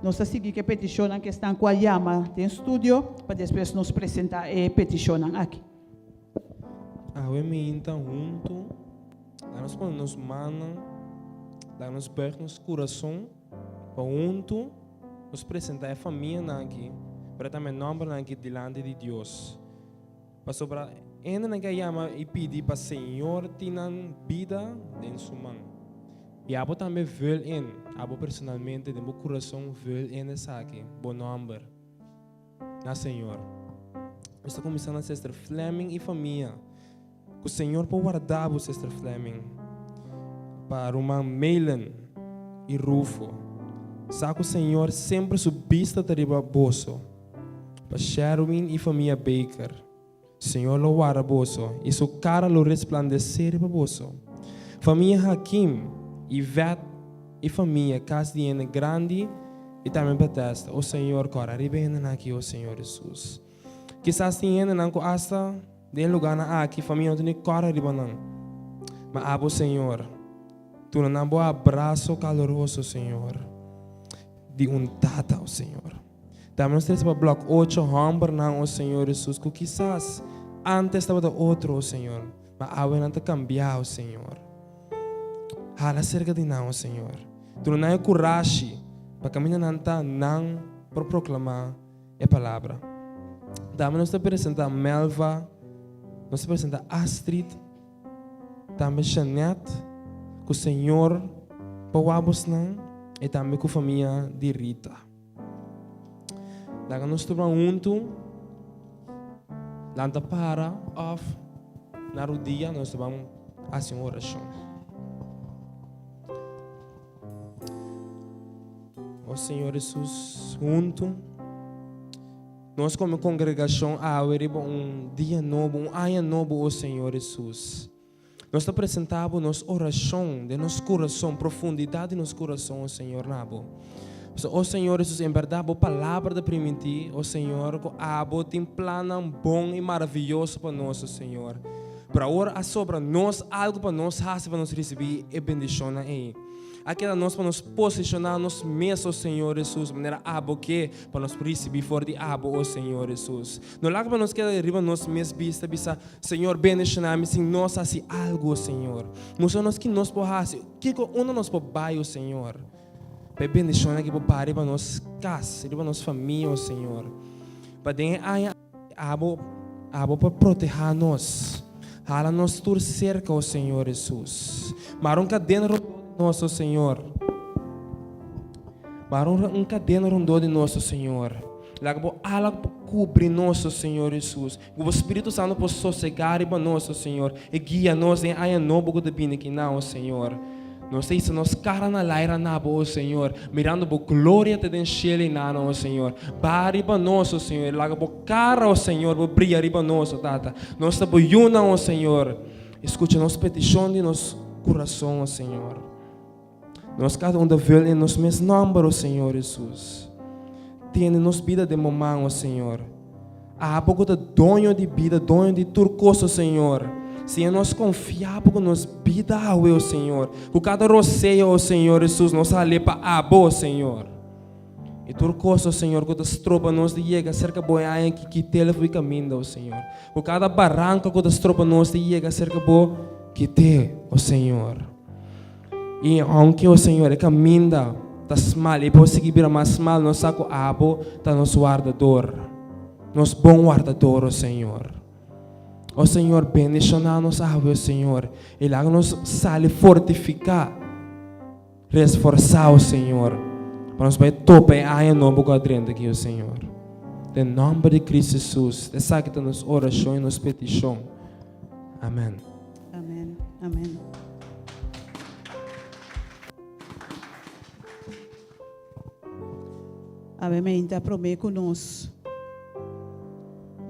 Nós seguimos a petição que está com a chama de estúdio para depois nos apresentar a petição aqui. Me então junto, nós nos manos, nos pés, nos coração, para junto nos apresentar a família aqui, para também nome aqui diante de Deus. Para sobrar ainda que chama e pedir para o Senhor tenha vida em sua mão. E abo também vê abo personalmente, de meu coração vê essa aqui, bom nome, na Senhor. Estou começando a Sister Fleming e família. Que o Senhor pode guardar o Sister Fleming, para o irmão Mailen e Rufo. Sabe que o Senhor sempre subista de bolso, para Sherwin e família Baker. Senhor lo guarda boso e sua cara lo resplandecer para boso. Família Hakim, Ivete e família Casdiene Grande e também Bethesda. O Senhor cora ribena aqui o Senhor Jesus. Quizás tiene nanco hasta de lugar na aqui família não tem cora ribanan. Mas abo Senhor, tu não bo abraço caloroso Senhor de tata o Senhor. Também nós temos para bloco 8 hamburger na o Senhor Jesus, que quizás antes estava do outro o Senhor, mas agora não está cambiado o Senhor. Hala cerca de nós o Senhor. Tu não é coragem para caminhar não para proclamar a palavra. Também nós apresenta Melva, nós apresenta Astrid, também Jeanette, que o Senhor pawabos não, e também com a família de Rita. Daí nós estamos juntos, lanta para, off, na rodia, nós estamos assim oração. ó Senhor Jesus, junto. Nós como congregação, dia novo, ano novo, ó Senhor Jesus. Nós apresentamos nossa oração, de nosso coração, profundidade de nosso coração, ó Senhor, nabo. Ó Senhor Jesus, em verdade, a palavra da primitir, ó Senhor, que abo tem plano bom e maravilhoso para nós, ó Senhor. Para ora sobre nós, algo para nós, para nós receber e bendição aí. Aqui é nós para nos posicionar nos mesmos, ó Senhor Jesus, de maneira abo que para nós receber fora de abo, ó Senhor Jesus. Não lá para nós que arriba nós mesmos vista, Senhor, bendicionar-me, sem nós assim algo, ó Senhor. Mas nós que nós podemos, que uno nós podemos, ó Senhor. Para bendição aqui para nós casa, para nós família, ó Senhor. Para dentro abo para proteger nós. Hala nós tur cerca, ó Senhor Jesus. Marum cadena nosso Senhor. Marum cadena rondou de nosso Senhor. Lago ala cobre nosso Senhor Jesus. O Espírito Santo possa sossegar para nosso Senhor e guia nós em aia novo de bem aqui não, Senhor. Nós sei se nós cara na laira na boa, Senhor, mirando por glória te den cielo e nana, ó Senhor. Bari para nosso Senhor, laga por cara, ó Senhor, por brilhar para nosso tata. Nós te boiuna, ó Senhor. Escuta nossa petição de nosso coração, ó Senhor. Nós cada um devemos em nosso mesmo nome, ó Senhor Jesus. Tem nos vida de mamãe, ó Senhor. Há pouco de dono de vida, dono de turcoso, Senhor. Se nós confiamos com nossa vida, ó Senhor. Com cada roceio, ó Senhor Jesus, nós alepa a boa, Senhor. E turcoso, Senhor, com as tropas nós de chega cerca boiaia que tele foi caminho, ó Senhor. Com cada barranca com as tropas nós de chega cerca bo que te, ó Senhor. E aunque o Senhor é caminha, tá mal, e pode seguir mais mal, nós saco abo, tá nosso guardador. Nosso bom guardador, ó Senhor. Ó Senhor, bendicionar-nos, ó Senhor. E lá nos sale fortificar, reforçar, ó Senhor. Para nos vai tope a novo quadrante aqui, ó Senhor. Em nome de Cristo Jesus, essa que está nos oração e nos petição. Amém. Amém. Amém. Amém. Então, prometo conosco.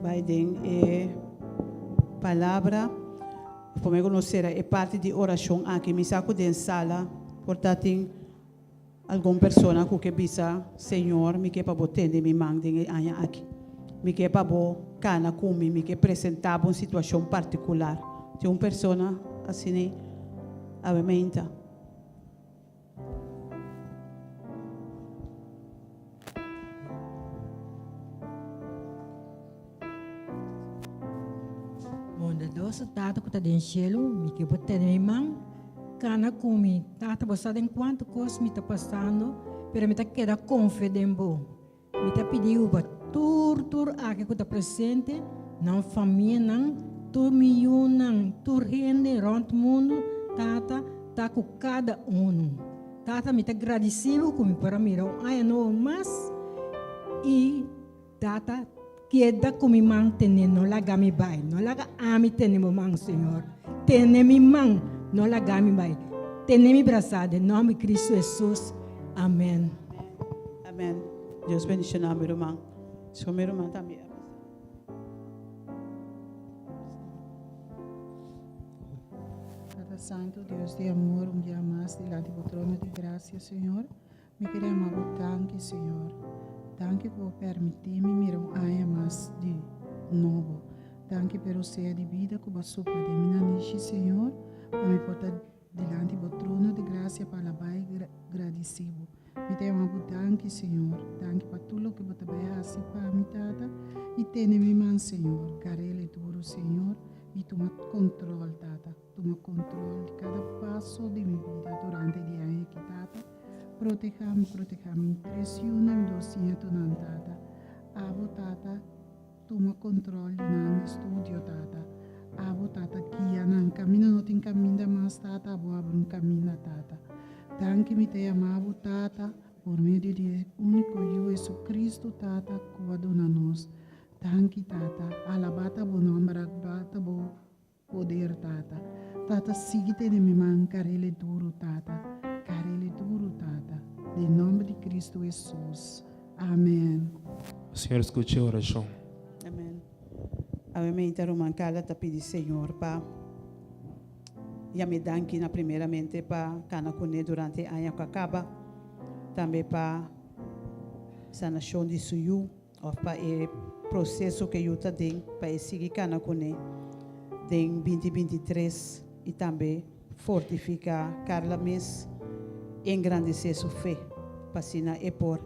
Vai ter palavra. Prometo conosco é parte de oração aqui. Me saco de sala. Portanto, alguma pessoa que bisa, Senhor, me quer para botar de minha mão aqui. Me quer para cana comigo, me quer apresentar uma situação particular. Tem uma pessoa assim, amém. Bondadoso tata que está dentro do cielo, me que botar na minha mão, cana comigo, tata você tem quanto coisa me está passando, pero me está queda confiante, me está pedindo para tur aqui que está presente, não família não, tur milhão não, tur gente rond mundo, tata tá com cada tata me está agradecido como para mim, ai não mais e tata queda com minha mão não larga me vai, não larga a mim tem minha mão, Senhor, tem minha mão, não larga me vai, tem minha braçada, em nome de Cristo Jesus, amém. Amém. Deus bendiga meu irmão. Se meu irmão também. Padre Santo, Deus de amor, dia mais diante do trono de graça, Senhor. Me queremos tanque, Senhor. Tanque por permitir-me mirar mais de novo. Tanque pelo ser de vida que vai soprar de minha niche, Senhor. Para me portar diante do trono de graça para lavar agradecido. Me temo tanque, Senhor. Tanque para tudo que você vai fazer para mim, tata. E tenha minha mão, Senhor. Carele duro, Senhor. E toma controle, tata. Toma controle de cada passo de minha vida durante o dia aqui, tata. Proteja-me, pressiona em docinha tunan, tata. Abo, tata, toma controle no estúdio, tata. Abo, tata, guia, não caminha, não tem caminho mais, tata. Abo, abre caminho, tata. Tanque me te amavo, tata, por meio de único eu, Jesus Cristo, tata, que vai donar nós. Tanque, tata, alabata bo nome, alabata bo poder, tata. Tata, siga-te de minha mão, carele duro, tata. Carele duro, tata. Em nome de Cristo Jesus. Amém. O Senhor escute a oração. Amém. Obviamente, romancada te pedi, Senhor, para e me danki na primeiramente para cana cone durante a ano que acaba, também para sanação de suyu, ou para o processo que eu tenho para seguir cana cone em 2023 e também fortificar cada mês, engrandecer sua fé, para sina e por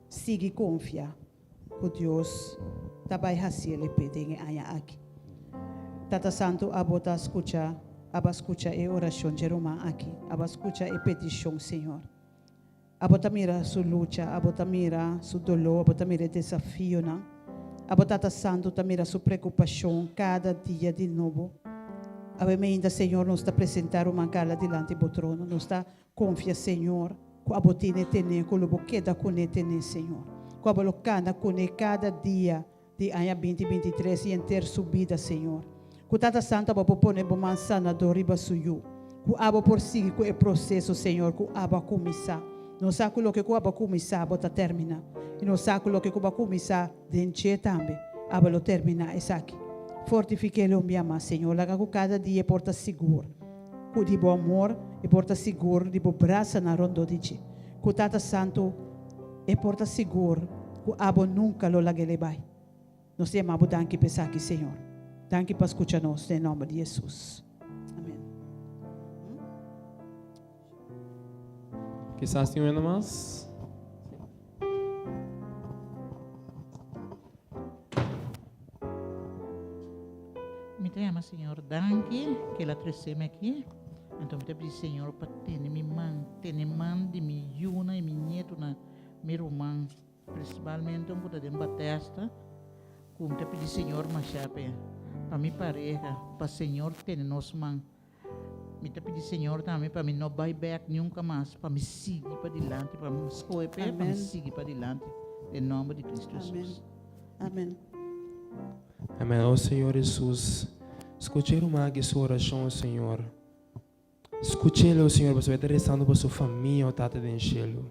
seguir confiar que Deus vai fazer ele pedir aya aqui. Tata Santo, abota escuta a oração de Roma aqui, aba escuta a petição, Senhor. Abota mira sua luta, abota mira sua dolor, abota mira desafio, não? Abota Tata Santo, ta mira sua preocupação cada dia de novo. Abemenda, Senhor, nos está apresentar uma cala diante do trono, nos está confia, Senhor, que abotine tene, que o boqueda cone tene, Senhor. Que abolocana cone cada dia de ano 2023 e inteiro subida, Senhor. Que Tata Santa vai pôr uma mansana do riba suyu. Que aba por si, que é processo, Senhor, que aba começar. Não sabe o que aba começar, bota termina. E não sabe o que aba começar, dentro também, aba lo termina, essa aqui. Fortifique-lo, minha mãe, Senhor. Laga que cada dia porta seguro. Que de bom amor e porta seguro, de bom braço na rondo de ti. Que Tata Santo e porta seguro, que abo nunca lo lagele vai. Nós chamamos danke para aqui, Senhor. Danke para escutar-nos, em nome de Jesus. Amém. Quizás tem uma mais? Me chama, Senhor, danke que ela trouxe-me aqui. Então, me pedi, Senhor, para ter minha mãe de minha yuna e minha neto na minha irmã, principalmente um pouco de batesta. Como te pedi, Senhor, machape, para minha pareja, para o Senhor ter nossa mãe. Me te pedi, Senhor, também para mim não vai back nunca mais, para me seguir para diante, para me escolher, para me seguir para diante, em nome de Cristo Jesus. Amém. Amém. Ó Senhor Jesus, escute a sua oração, Senhor. Escute-lo, Senhor, você vai estar rezando para sua família, o Tata do Cielo.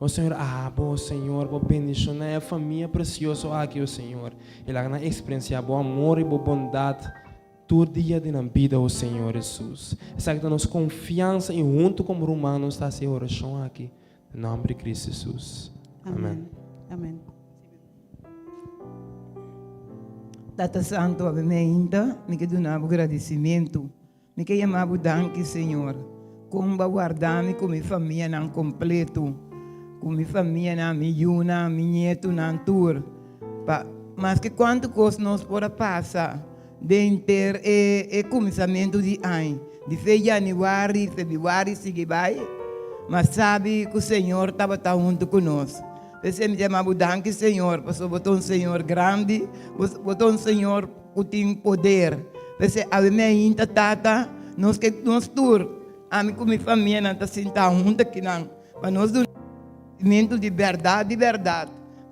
Ó Senhor, bom Senhor, boa bendição a família preciosa aqui, ó Senhor. Ela vai experienciar bom amor e boa bondade todo dia da vida, ó Senhor Jesus. Essa que nos confiança e junto com romanos está a oração aqui. Em nome de Cristo Jesus. Amém. Amém. Tata Santo, ainda me que donava agradecimento, me que chamava danke, Senhor, como guardar-me com minha família não completo, com minha família na minha minha neto na tour, mas que quanto coisa nós pode passar dentro e começamento de ano, de janeiro, fevereiro, sigue vai, mas sabe que o Senhor estava junto conosco. Você me chama danke, Senhor, porque botou um Senhor grande, botou um Senhor que tem poder. Você a minha tata, nós que nós tur, a mim com minha família não está sentado junto aqui não, mas nós do momento de verdade,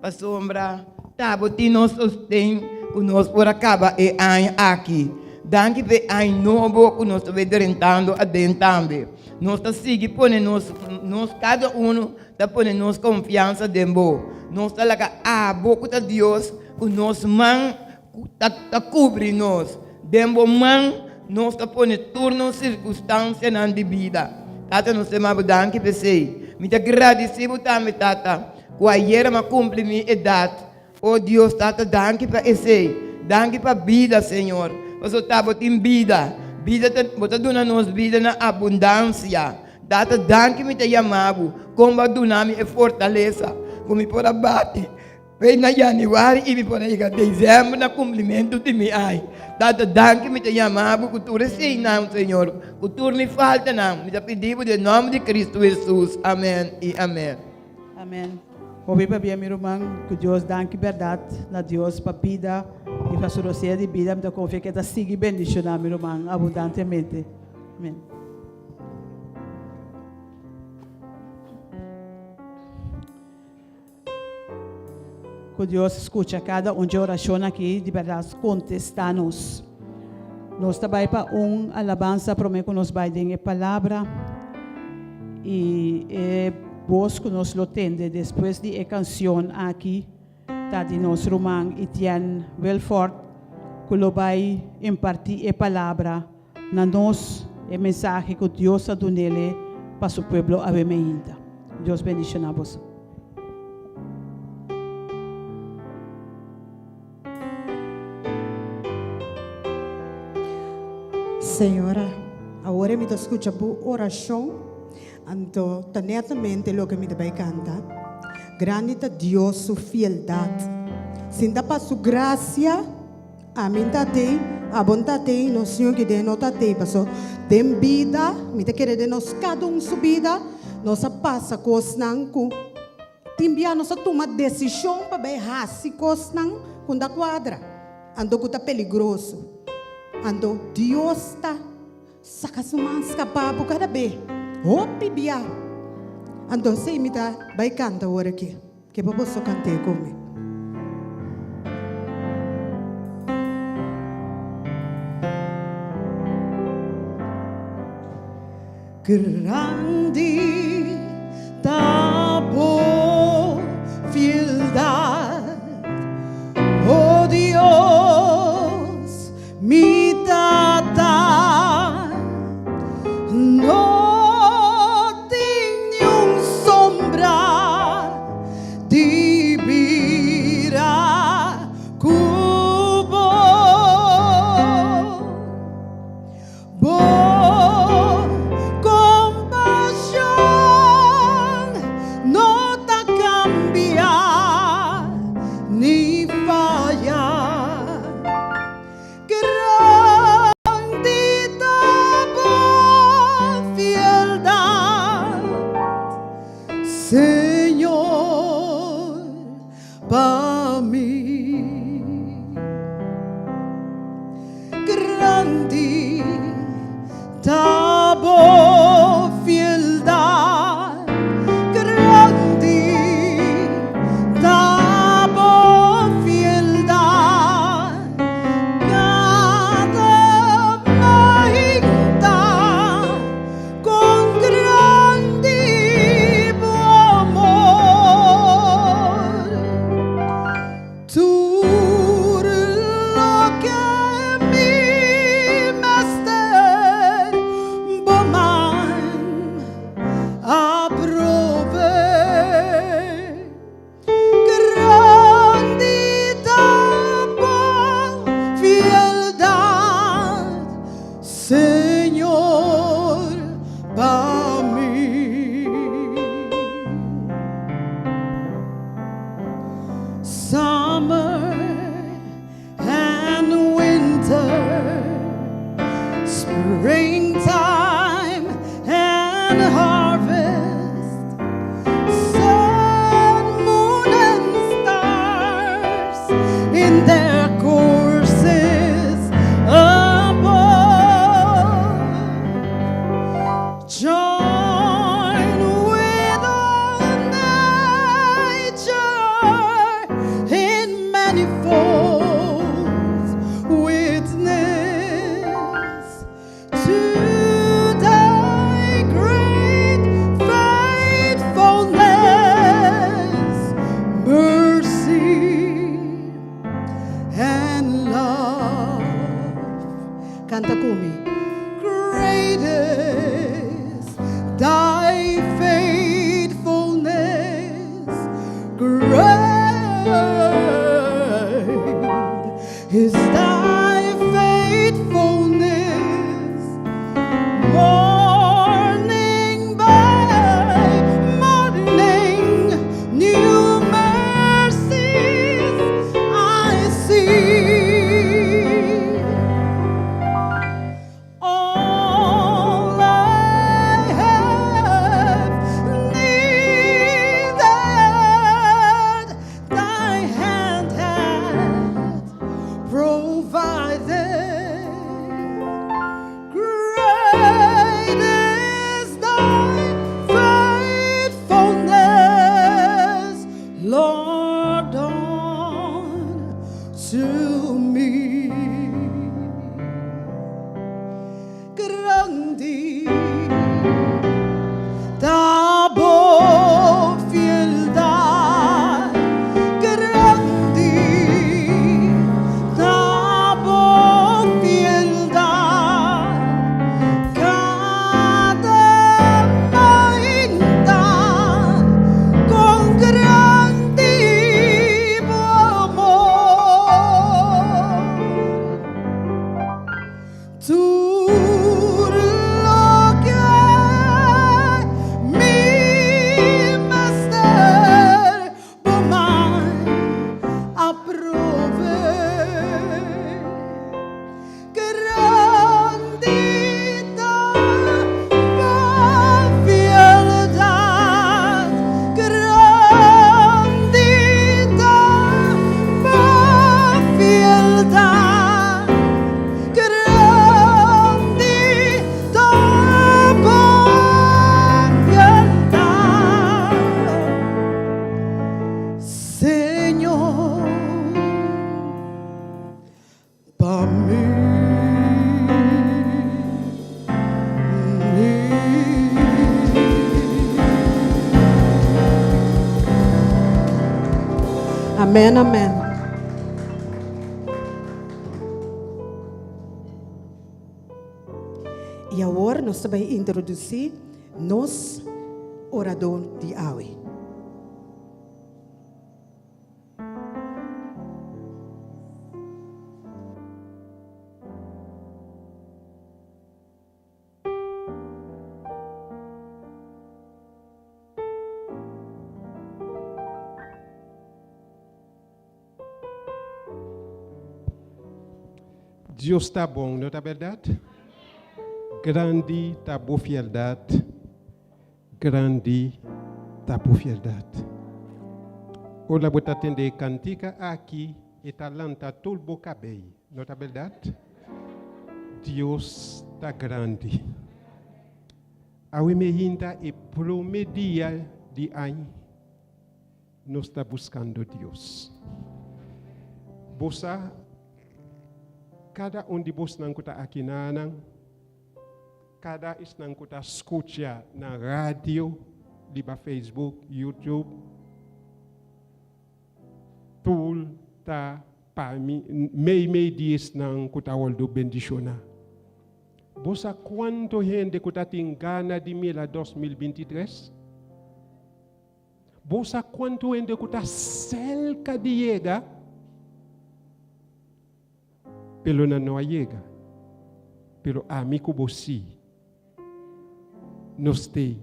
para sombra, tá, botinho nós sostém, que nós por acaba e aqui. Danke pe ai novo que nós estamos tentando adentro também. Nós estamos seguindo, nós cada um está pondo nossa confiança dentro. Nós estamos lá, boca de Deus, que nossa mão está cobrindo nós. Dentro mão, nós estamos pondo turno, circunstância na vida. Tata, nós estamos danke pe sei. Me agradecido também, Tata, que ayer me cumpri minha idade. Oh Deus, Tata, danke para esse. Danke para a vida, Senhor. Você está botando vida, você dona nos vida na abundância. Data danke me te chamava, como dunami e fortaleza, como por abate. Vem na janeiro e me por aí dezembro na cumprimento de mim ai. Data danke me te chamava, que tu recebe não, Senhor, que tu me falta não. Me pedimos em nome de Cristo Jesus. Amém e amém. Amém. Ouvi para minha irmã, que Deus danke verdade, na Deus para vida e para a sua de vida, me confia que está seguindo bendicionar minha irmã abundantemente. Amém. Que Deus escuta cada de oração aqui, de verdade, contesta-nos. Nós também para alabança, prometo que nos vai dar a palavra e vos que nos lo tende después de la canción aquí, está de nos román Etienne Belfort, que lo va a impartir la palabra, na nos el mensaje que Dios ha donado para su pueblo avemeinta. Dios bendiga a vos. Senhora, agora me escucha por oração, então, netamente lo que me vai cantar. Grande é Deus, sua fieldade. Sinta para sua graça, a mim tate, a bondade, no Senhor que dê nota te, passo, tem vida, me te querer de nós cada subida, nossa passa cosnanco. Timbia nossa toma decisão para bem raci cosnan com da quadra, ando que tá perigoso. Ando Dios está saca suman escapar por cada vez. Hopi bia. Ando se imita vai canta agora aqui. Que para você cantar comigo. Grande tabo fieldade, oh Dios, mi tata, no tenho sombra de vira cubo, compaixão no ta cambia ni falla. Senhor, para mim, grande tá boa fieldade, grande tá boa fieldade, cada manhã com grande tutto lo che mi mester boman approve grandità fieldad Señor pa mí. Summer and winter, springtime and harvest, sun, moon, and stars in their courses above. Join with all nature in manifold witness to thy great faithfulness, mercy, and love. Canta con me. Great is Amen, amen. E agora nós vamos introduzir nos orador de Awe. Deus está bom, não é verdade? Grande está boa fialdade. Grande está boa fialdade. Olha, vou atender cantica aqui e talanta todo o cabelo, não é verdade? Deus está grande. A ainda é primeiro dia de ano, nós está buscando Deus. Bossa cada de vós não está aqui cada não está escuta na rádio, liba Facebook, YouTube, tudo tá para mim meio dias não está olhando bendicionar. Bossa quanto gente que está em Ghana de 2023? Bossa quanto gente que está cerca de chegar? Pelo não chega, pelo amigo você, nós temos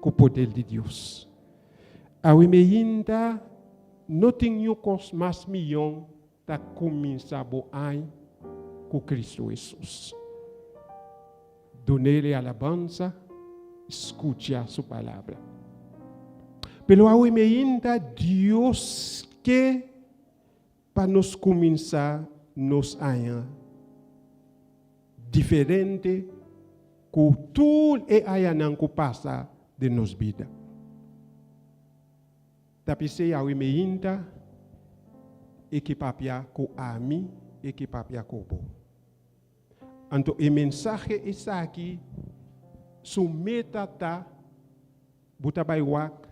o poder de Deus. A ainda não tem mais milhão da começar a com Cristo Jesus. Done-lhe alabança, escute a sua palavra. Pelo ainda Deus que para nos começar nos aia diferente com tudo e aia não que passa de nos vida. Tapi se ao imeinta equipapia com ami equipapia com bo. Anto e mensagem essa aqui sumeta ta butabai wak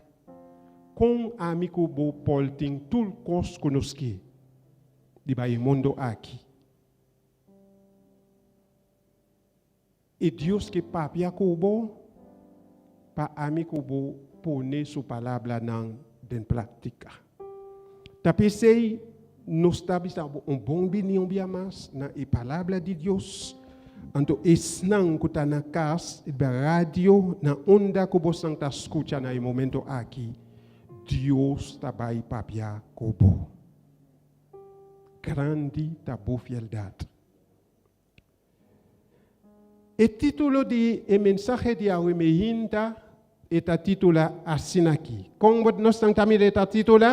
com ami com bo polting tul kos konoski. Di bayi mundo aqui. E Deus que papia kubo, pa ami kubo pone sua palavra não den prática. Tapi sei nos tabisa bom opinião bia mas na e palavra de Deus. Anto esnang kuta na kas e radio na onda kubo sang ta escuta na e momento aqui. Deus tabai papia kubo. Grande da boa fialdade. O título de mensagem de Awemeinda é o título assim aqui. Como nós estamos também é o título?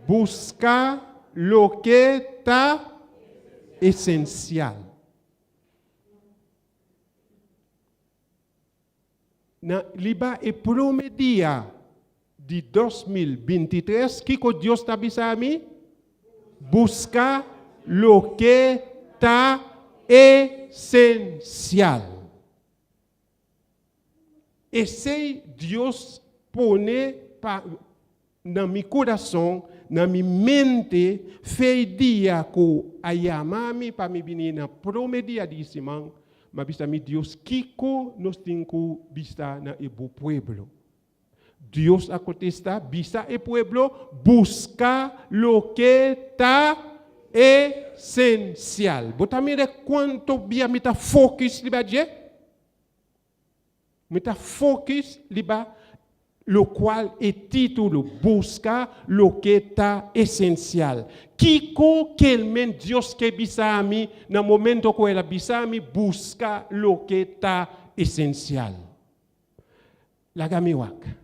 Buscar o que está essencial. Na liba é primeiro dia de 2023 que Deus está avisando a mim. Buscar o que está essencial. Esse Deus põe na meu coração, na minha mente, fez dia que a yamami para me vir na primeiro dia de semana, mas vista me Deus kiko nós temos que vista na o pueblo. Deus a contestar, visa e pueblo, busca lo que está essencial. Botamire quanto bia mita focus liba je? Mita focus liba, lo qual é título, busca lo que está essencial. Kiko kelmen Deus que bisa a mim, na momento que ela bisa a mim, busca lo que está essencial. Lagamiwak.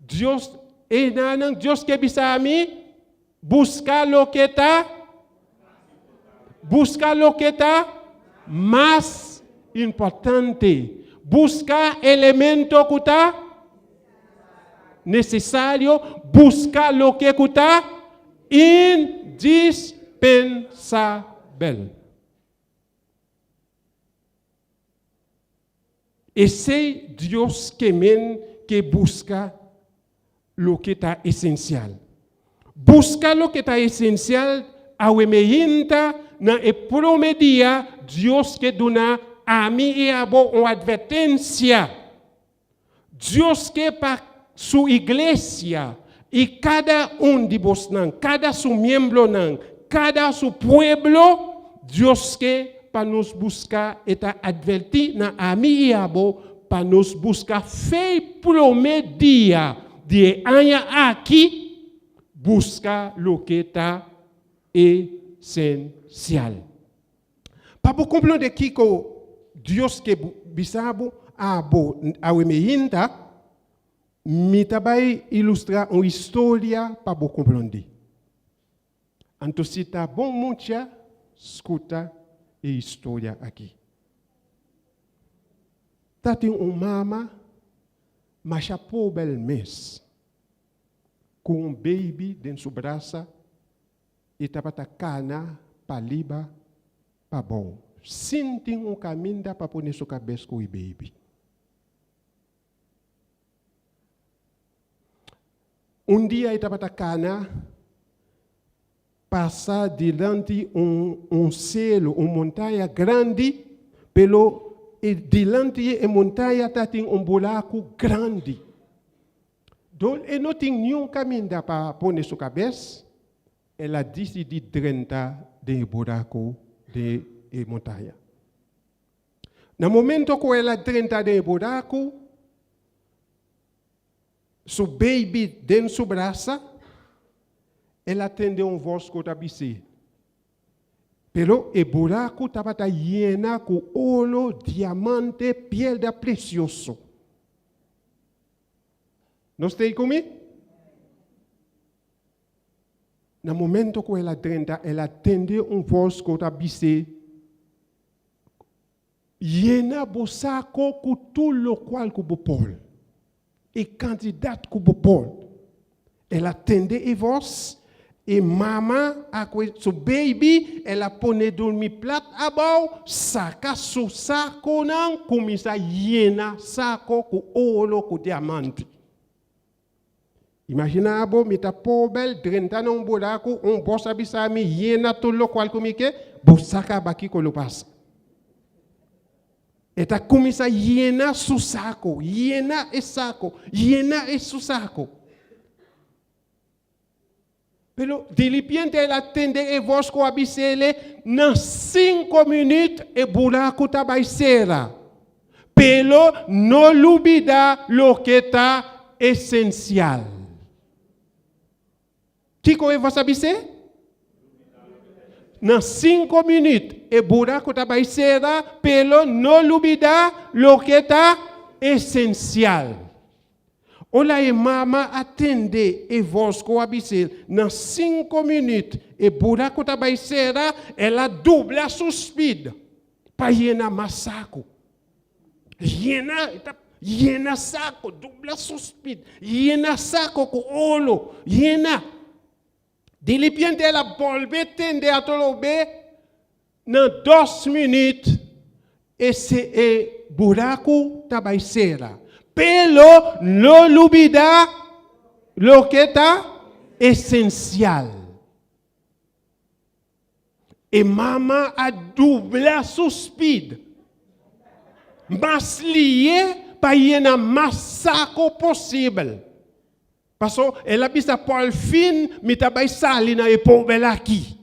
Deus é nanang Deus que bisa a mim buscar o que está mais importante, buscar elemento que está necessário, buscar o que está indispensável. Esse Deus que busca lo que está esencial. Busca lo que está esencial, awemeinta na e promedia Dios que dona a mí y a vos una advertencia. Dios que para su iglesia y cada un de vos, cada su miembro, cada su pueblo, Dios que para nos buscar está advertir na a mí y a vos, para nos buscar fe promedia de año aquí, busca lo que está esencial. Para comprender que Dios que bisabo a wemeinta, me trabalho ilustrar uma história para você compreender. Então, se está bom, muita, escuta a história aqui. Tá tem mama, mas a pobre mês, com baby dentro do braço, e estava a cana, para liba, para bom. Sente caminho para pôr sua cabeça com o baby. Dia ele estava a cana, passa diante selo, uma montanha grande, pelo diante da montanha tem buraco grande. Então, ele não tem nenhum caminho para pôr sua cabeça, ela decide entrar no buraco da montanha. No momento que ela entra no buraco, seu baby dentro do braço, ela atende voz que está bise. Pero o buraco estava lleno com ouro, diamante, pedra precioso. Não está aí comigo? No momento que ela entra, ela atende voz que está bise. Llena o saco com tudo o qual que você pode. E candidato que você ela atende a voz, e mama, seu baby, ela põe dormir plato abaixo, saca seu saco, não, começa a llenar saco com ouro, com diamante. Imagina, abo, me tá pobre, drenta num buraco, bossa bisami, llena tudo o qual comigo, bo saca baqui com o passa. Eta começa a llenar seu saco, llenar esse saco, llenar esse saco. Pero de repente ela atende a voz com a bicele, nas 5 minutos o buraco está baixera. Pero não olvida lo que está essencial. Tico é vossa bicele? Nas 5 minutos, o buraco está baixera, pero não olvida lo que está essencial. Olha, a mama atende a voz com a bicel. Nas 5 minutos, o buraco está baixera, ela dubla seu speed para llenar mais saco. Llena saco, dubla seu speed. Llena saco com ouro, llena. De repente ela volve a tender a todo bem. Em 2 minutos, esse buraco está baixera. Pero não olvida lo que está essencial. E mama a dubla seu speed. Mas lié para llenar mais saco possível. Passou, ela bisa por fim, me trabalha sali na pobre aqui.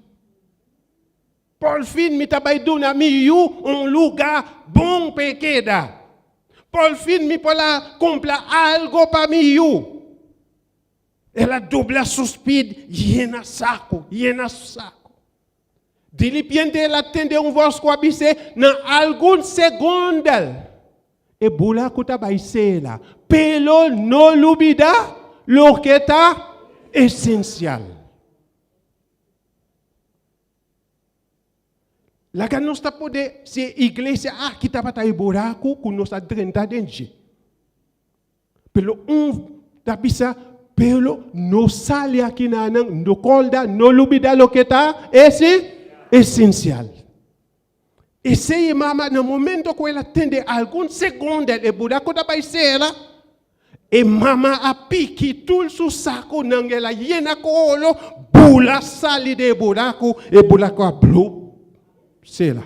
Por fim, me trabalha dona miu lugar bom para queda. Por fim, me pode comprar algo para mim. Ela dubla seu speed, llena saco. De repente, ela atende voz com a bise, na alguns segundos, e buraco está baixera. Pero não olvida lo que está essencial. Lá que nós estamos poder ser igreja que estava aí buraco com nossa drenta dentro. Pelo da bisa, pelo não sale aqui na não colda, não olvida lo que está essencial. E se mama no momento que ela atende alguns segundos, o buraco da baixera, E mama a piqué tout sous saco nangela yena koolo bula sali de buraco e buraco a blou. C'est là.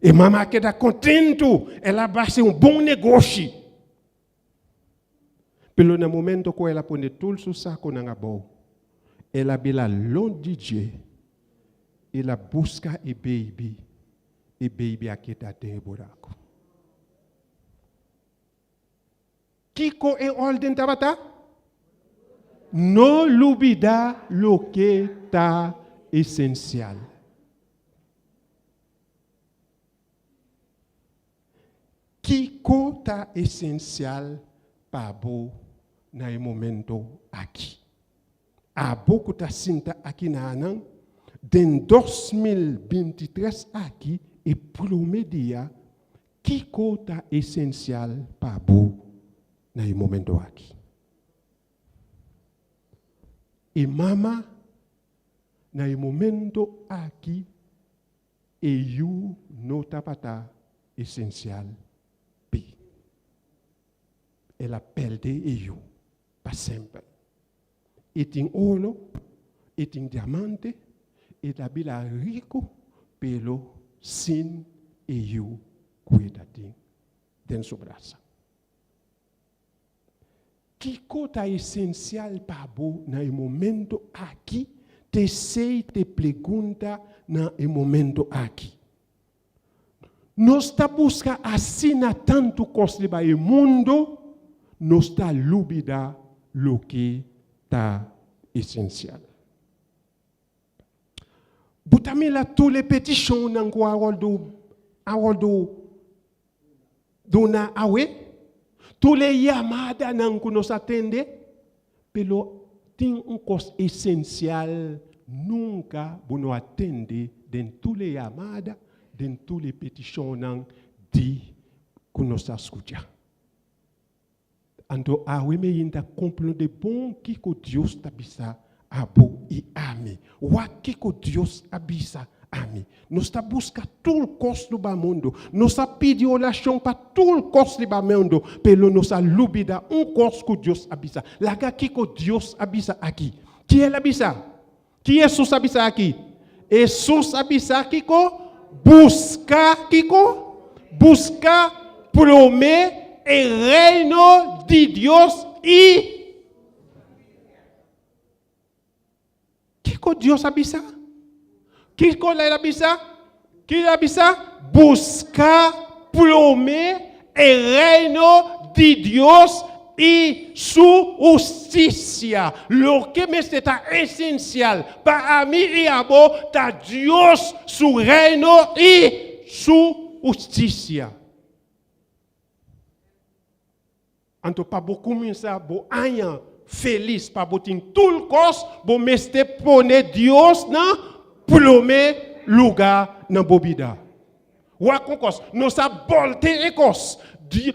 E mama queda contento, ela vai ser bom negócio. Pelo no momento que ela põe tudo o saco na boa, ela bila longe de Deus, ela busca e baby aqui está dentro do buraco. Kiko é ordem tabata? Não olvidar o que está essencial. Kiko está essencial para você no momento aqui. A pouco está sinta aqui na Anang, em 2023 aqui, e primeiro dia, Kiko está essencial para você no momento aqui. E mama, no momento aqui, e eu não está essencial. Ela perde eu para sempre. E tem ouro, e tem diamante, e da bila rico pelo sin e eu cuida dentro do braço. Que coisa essencial para você no momento aqui, te sei te pergunta no momento aqui. Nós está buscando assim tanto coisa para o mundo, nós está lubida o que está essencial. Botamos lá toutes les pétitions dans do na awe, tous les yamadas dans que nous attendons, pelo tem coisa essencial nunca nous attendre dans tous les yamadas, dans toutes les pétitions dans dit que nous escuchamos. Ando awe me inda complot de bom que Deus tabisa abo e ame. Wa que Deus abisa ame. Nós está buscando todo o custo do mundo. Nós está pedindo oração para todo o custo do mundo. Pelo nós está lubida custo que Deus abisa. Laga que Deus abisa aqui. Que ele abisa? Que Jesus abisa aqui? Jesus abisa aqui busca prometer o reino de Deus e que Deus abisa? Que ele abisa? Que ele abisa? Buscar prometer o reino de Deus e sua justiça. Lo que me está essencial para mim e a vos, está Deus, seu reino e sua justiça. Então, para você começar a año feliz, para você ter tudo coisa, você meste poner Deus na primeiro lugar na bobida. Nós volte e coisa.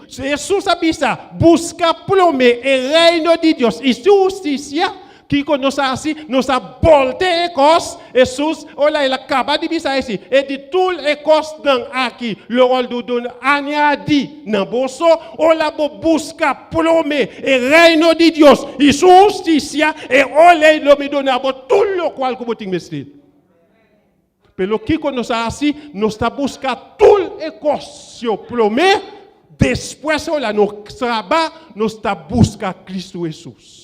Jesus abisa, busca primeiro o reino de Deus e sua justiça. Que nós assim, nós volte e coisa. Jesus, olha, ele acaba de dizer assim, e de tudo e coisa aqui, o rol do dono añadi na bolso, olha, busca primeiro o reino de Deus e sua justiça, e olha, ele me dona tudo o qual que você tem que pelo que nós assim, nós buscando tudo e coisa, primeiro, depois, olha, no trabalho, nós buscando Cristo Jesus.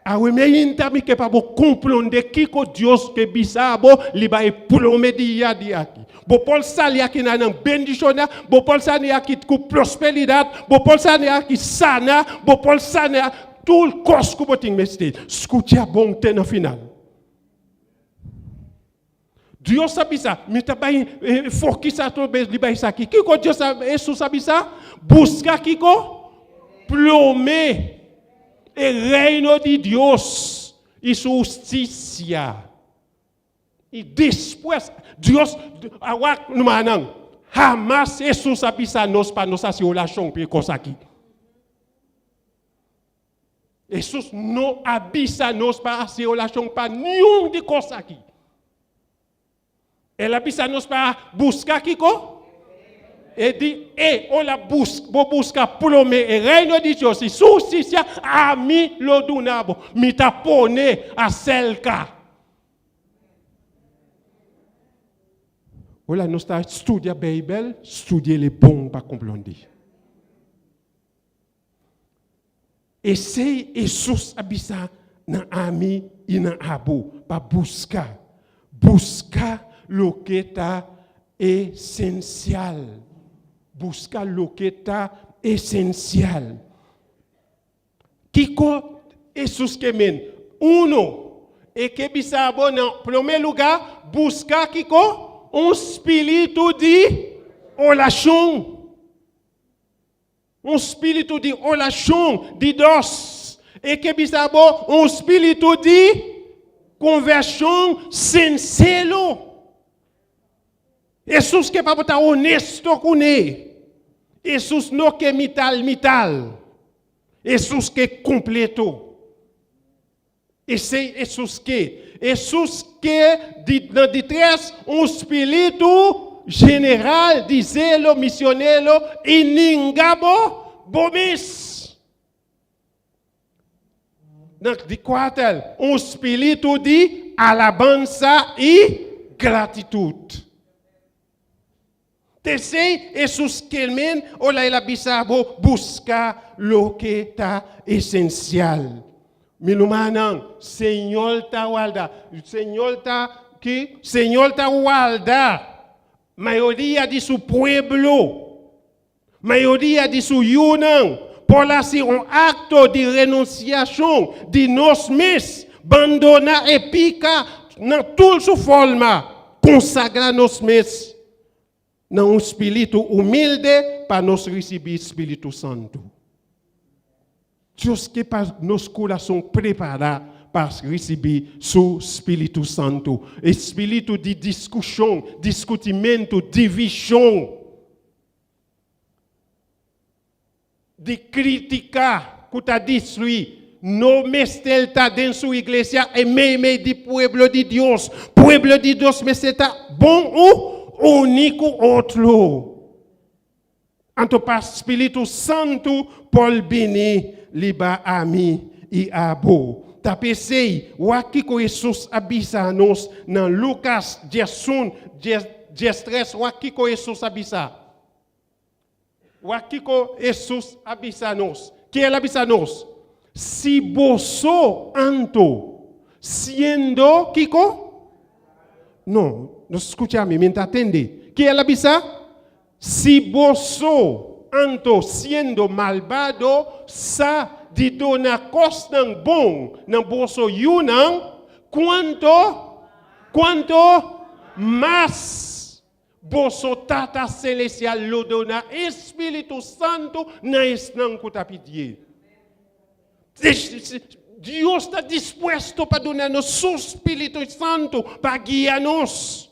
Awe me intami que para compreender que Deus que bisabo li ba promet dia aqui. Bo Paul sali aqui na bendição, bo Paul sali aqui com prosperidade, bo Paul sali aqui sana, bo Paul sali tout cos que botin mestre. Escute a bom te na final. Deus sabe ça, me tá bem foquisa todo li ba isso aqui. Que Deus Jesus sabe ça? Busca que promet o reino de Deus e sua justiça. E depois, Deus, agora, não, jamais Jesus abisa nós para nossa oração para coisa aqui. Jesus não abisa nós para a oração para nenhum de coisa aqui. Ele abisa nós para buscar aqui, e di o la busca plome e reino di Dio si sussicia a mi lo dunabo mi tapone a selca. Ora non sta studia Bible, studia le bons para comprender. E se Jesus abisa na ami e na abu para buscar lo que está essencial. Buscar lo que está essencial. Kiko Jesus que men? Uno, e que bisabo na primeiro lugar, buscar kiko espírito de oração. Espírito de oração de Deus. E que bisabo espírito de conversão sincero. Jesus que para estar honesto com ele. Jesus não que mital. Jesus que completo. Esse Jesus que de três espírito general de zelo missioneiro e ningabo bomis. De quatro, espírito de alabança e gratitude. Terceiro, Jesus que men, olha ela bisabo buscar lo que está essencial. Milumanang, Senhor ta walda, Senhor ta walda. Maioria de seu pueblo, maioria de seu yunang, por assim acto de renunciação de nós mesmos, abandonar e pica na toda sua forma, consagrar nós mesmos na espírito humilde para nós receber o Espírito Santo. Deus que para nosso coração preparar para receber o Espírito Santo. Espírito de discussão, discutimento, divisão. De criticar, que está destruído. No mestre está dentro da sua igreja e meio de pueblo de Deus. Pueblo de Deus, mas está bom ou único outro. Então, para o Espírito Santo, Paul Bini, liba a mim e a bo. Tapesei, o aqui que Jesus abisa nos, na Lucas 13, o aqui que Jesus abisa. O aqui que Jesus abisa nos. Que ele abisa nos? Si boso anto, siendo, Kiko? Não, não escuta a mim, me entende? Que ele abisa? Si boso anto, siendo malvado, sa de dona costan bom na bolso yunang, quanto mais bolso tata celestial lo dona Espírito Santo na esnan que está pedindo. Deus está disposto para dar-nos seu Espírito Santo para guiar-nos.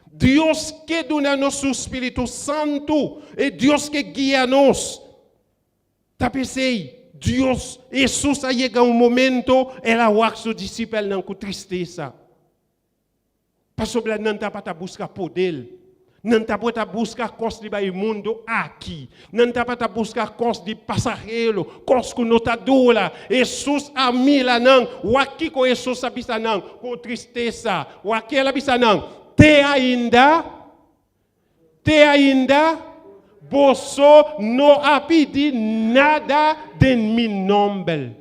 Deus quer dar-nos seu Espírito Santo e Deus que guia-nos. Tá pensei, Deus, Jesus chega momento, ela vai seu discípulo não com tristeza. Para sobre não está para buscar poder. Não está para buscar coisas do mundo aqui. Não está para buscar coisas de passageiro, coisas que não está dola. Jesus a mim lá não. O aqui com Jesus habita não, com tristeza. O aquele habita não. Te ainda, você não a pedir nada de meu nome.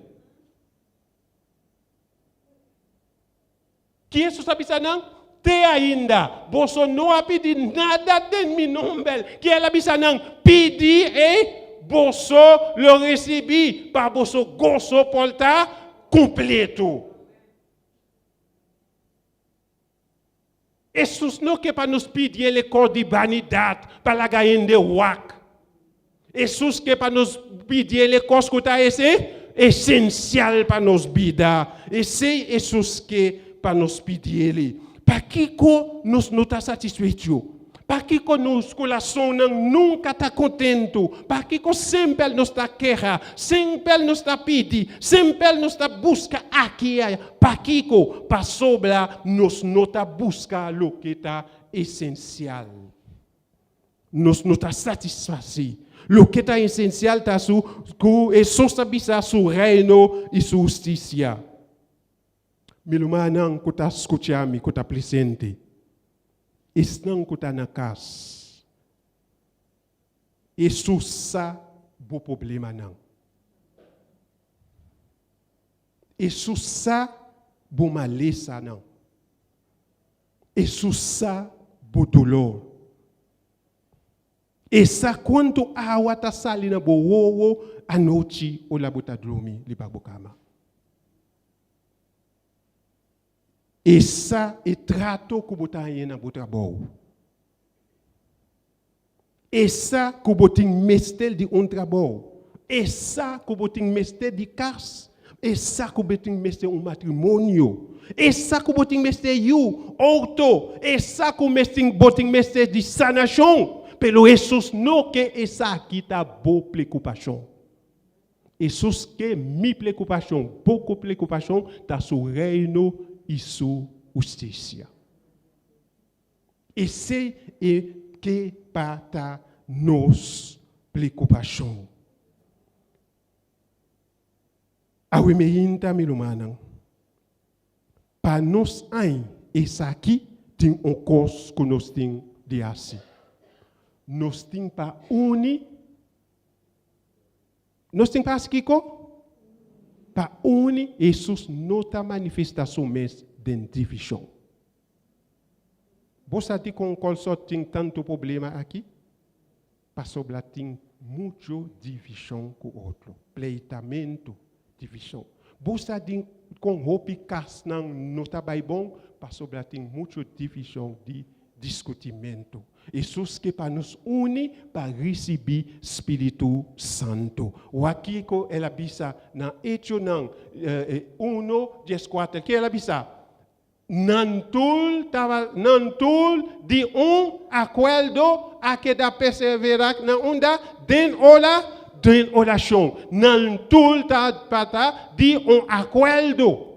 Que Jesus habita não? Te ainda, você não a pedir nada de meu nome. Que ela bisa não pedir e você lo receber para você gozo portar completo. Jesus não quer para nos pedir ele cor de vanidade para ganhar de wak. Jesus quer para nos pedir ele coisa que está essencial para nos vida. Esse é Jesus quer para nos pedir ele. Para que nós não está satisfeitos? Para que nosso coração nunca está contente? Para que sempre nos está queja, sempre nos está pedindo, sempre nos está busca aqui, para que para sobra nós não está busca o que está essencial. nos não está satisfazido. O que está essencial está é só saber su reino e sua justiça. Milumanang que está escutando, que está presente. Estão que está na casa. Isso é o problema não. Isso é o maleza não. Isso é o dolor. Essa quanto água está saindo na boa a noite ou la bota dormir li babocama. Essa é trato que bota aí na bota boa. Essa que botin mestel de trabalho. Essa que botin mestel de casa. Essa que botin mestel matrimônio. Essa que botin mestel auto. Essa que botin mestel de sanação. Pelo Jesus não que essa aqui está boa preocupação. Jesus que minha preocupação, pouco preocupação, está seu reino e sua justiça. Esse é que para nos preocupação. A wemeinta milumanang. Para nós aí, essa aqui tem coisa que nós temos de assim. Nós temos para unir. Nós temos para Kiko? Para unir Jesus nota manifestação mesmo de divisão. Você tem com qual só tem tanto problema aqui? Passou lá tem muita divisão com o outro. Pleitamento, divisão. Você tem com roupa cas não nota bem bom? Passou lá tem muita divisão de discutimento. Jesus que para nos unir para receber Espírito Santo. O aqui que ela bisa na Hechos 1:14 que ela bisa Nantul de acordo a que da perseverar na onda den oração. Nantul pata de acordo.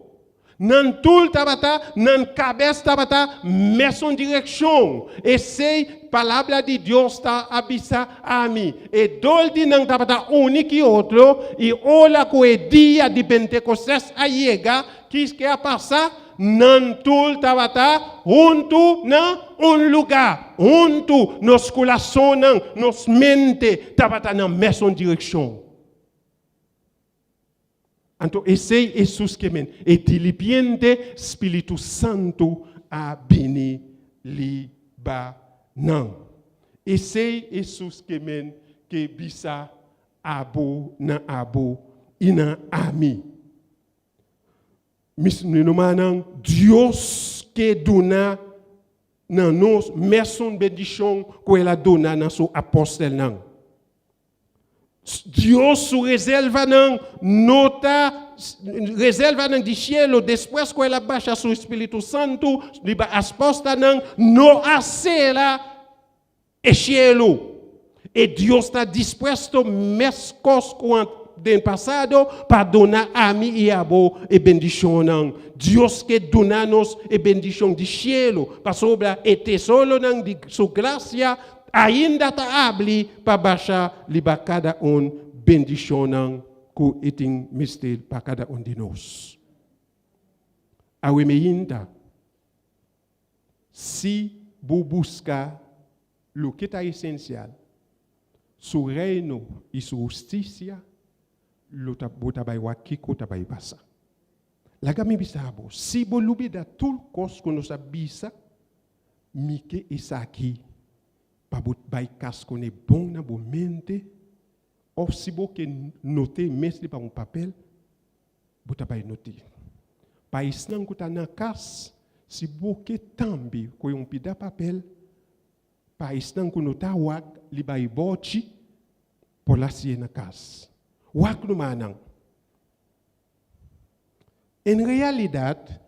Nantul tabata, nan cabeça tabata, mesma direção. Essa palavra de Deus está abisa a mim. E doldi nan tabata único e outro. E olha que o dia de Pentecostes a chega, que a passar. Nantul tabata junto na lugar, junto nos corações, nos mente tabata na mesma direção. Então, esse é Jesus que men e dilipiente Espírito Santo a bini liba não. Esse é Jesus que men que bisa abo na abo e na ami. Misnumanang Deus que dona na nos mesma bendição que ela dona na seu apóstolo não. Deus reserva de cielo depois que ela baixa seu Espírito Santo, a resposta não acela o cielo. E Deus está disposto mesmo do passado para donar a mim e a bo e bendição. Deus que dona-nos e bendição de cielo para sobre e tesouro de sua graça ainda está abri para baixar liba cada bendição que tem mistério para cada de nós. A ainda, se você buscar o que é essencial, seu reino e sua justiça, você vai aqui que você vai passar. Lá me bisabo, se você lubida tudo coisa que nós abisa, me que isso aqui para vai casco ne bom na boa mente, ou se você noter mesmo para papel, você vai notar. Para isso não está na casa, se você também com pida papel, para isso não notar o que vai bote por lá se na casa. O que no manang. Em realidade,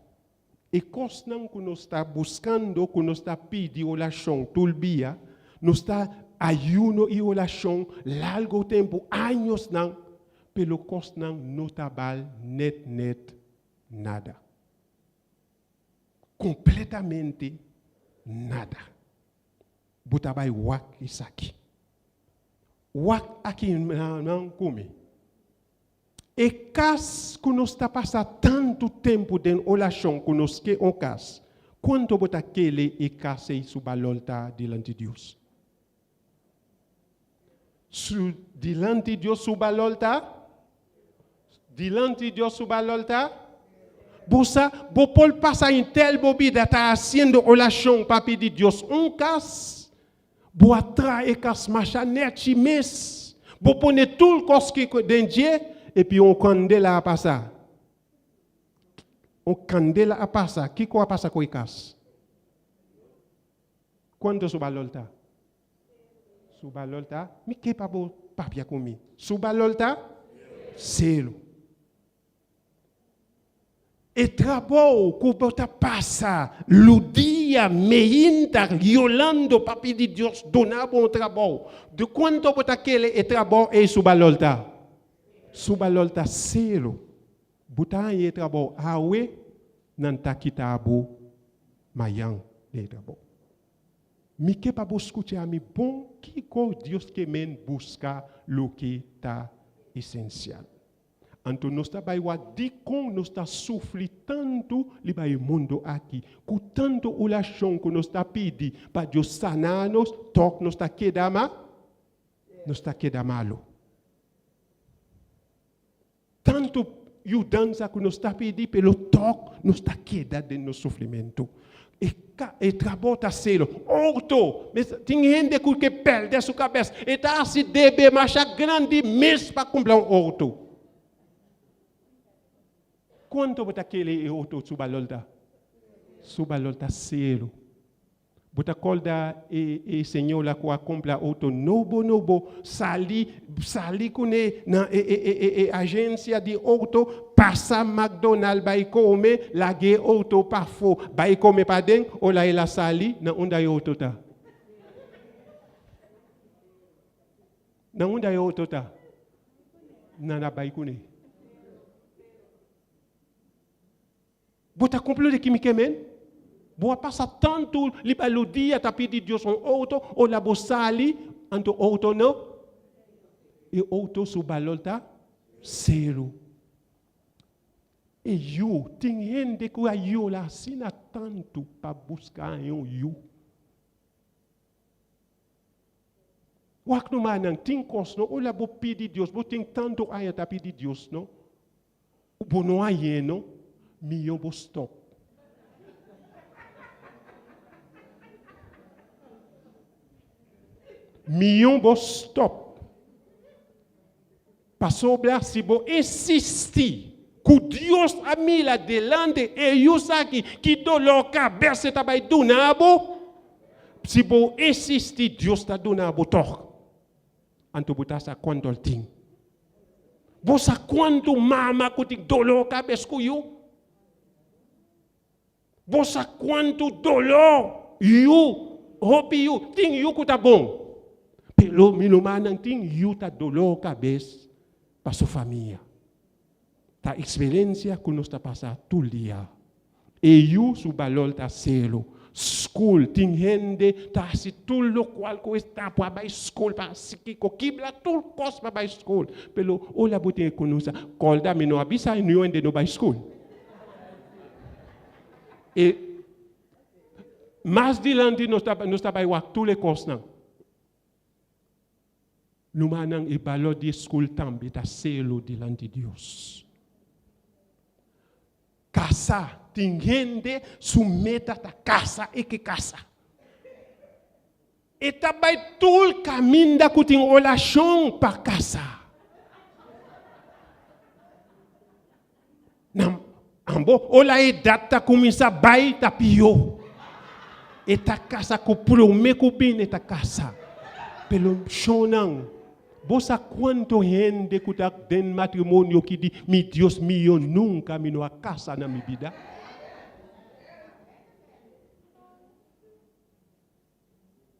e coisa que nós está buscando, que nós está pedindo oração tulbia, nós está ayuno e oração largo tempo, anos não, pelo costo não está bal net nada. Completamente nada. buta bay wak isaki. Wak aqui não come. E cas que nós está passando tanto tempo dentro da relação que nós que um cas, quanto bota aquele e cas e subalolta diante de Deus. Diante de Deus subalolta, diante de Deus subalolta. Bosa, bopol passa em tel bobida está haciendo relação papi de Deus um cas, bo atrai cas machanete mes, bo pone tout cos que dentje. Et puis on candela a passar. On candela a passar. Qui quoi passa com icas? Quando subalolta? Subalolta? Mi que pa bo papia comi? Subalolta? Selo. E trabalho que bota passa, ludia, meinta, violando papi de Deus, donava um trabalho. De quanto bota aquele e trabalho e subalolta? Subalolta selo, buta ye trabo awe nanta kitabo mayang de trabo. Mi que pa buscuche a mi bom que co Deus que men busca lo que tá essencial. Anto nós tá bai wa di com nós tá sofri tanto li bai mundo aqui, com tanto relação que nós tá pedi para Deus sanar nos, toc nós tá quedama, nós tá quedamalo. Tanto dança que nos está pedindo pelo toque, nos está quedando no sofrimento. E trabalho selo. Outro, tem gente que perde a sua cabeça. E está se debe marchar grande mês para cumprir um outro. Quanto bota aquele outro subalolta? Subalolta selo. Bota colda e senhor lá que compra outro novo sali com na agência de outro passa McDonald's vai comer lage outro parfum vai comer para dentro ou lá ela sali na onde é outro tá na onde é outro tá na vai comer bota comprar de química men boa passa tanto libaludia tá pedir Deus um outro ou la bosali anto outro não e outro subalolta zero e eu tem gente que eu lá assina tanto para buscar eu wak no manang tem coisa não ou la bo pedir Deus bo tem tanto aí tá pedir Deus não bo não aí não milhão bo stop. Milhão bo stop. Passou bem se bo insistir que Deus a mim lá delante e eu aqui que dolor cabeça tá vai do nabo se bo insistir Deus tá do nabo toc. Anto botar sa quanto ting. Bosa quanto mama que tem dolor cabeça com eu. Bosa quanto dolor eu hope eu tem eu que tá bom. Pelo minuma não tem yuta dolor cabeça para sua família. Ta experiência que nós está passando todo dia. E eu subalol ta selo. School tem gente ta se tudo qual que está para a escola para se que kibla tudo cost para a escola. Pelo olha bote conosco. Colda me não avisa e não ende no para escola. E mais dilante nós está para o tudo le cost não. Lumanang ibalo di school tambi ta selo dilante Deus. Casa tingende sumeta ta casa e que casa. E tabay tul caminda kuting relação pa casa. Nam ambo ola e data começa bai ta pio. E ta casa ku prome ku bin e ta casa. Pelo shonang Bosa quanto gente que está dentro do matrimônio que diz, mi Deus mío, nunca me a casa na minha vida.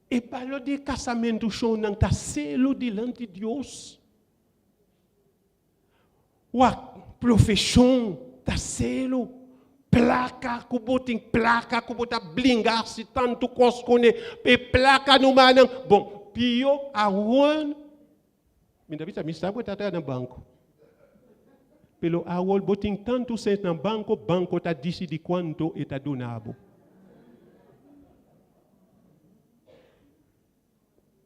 E para de casamento, show não está selo diante de Deus. A profissão está selo. placa kubuting placa kubuta blinga si tanto kos kone pe placa no manang bom pio awon minda bisa misabo tata na banco pelo awol boting tanto cent na banco ta decidi quanto eta donabo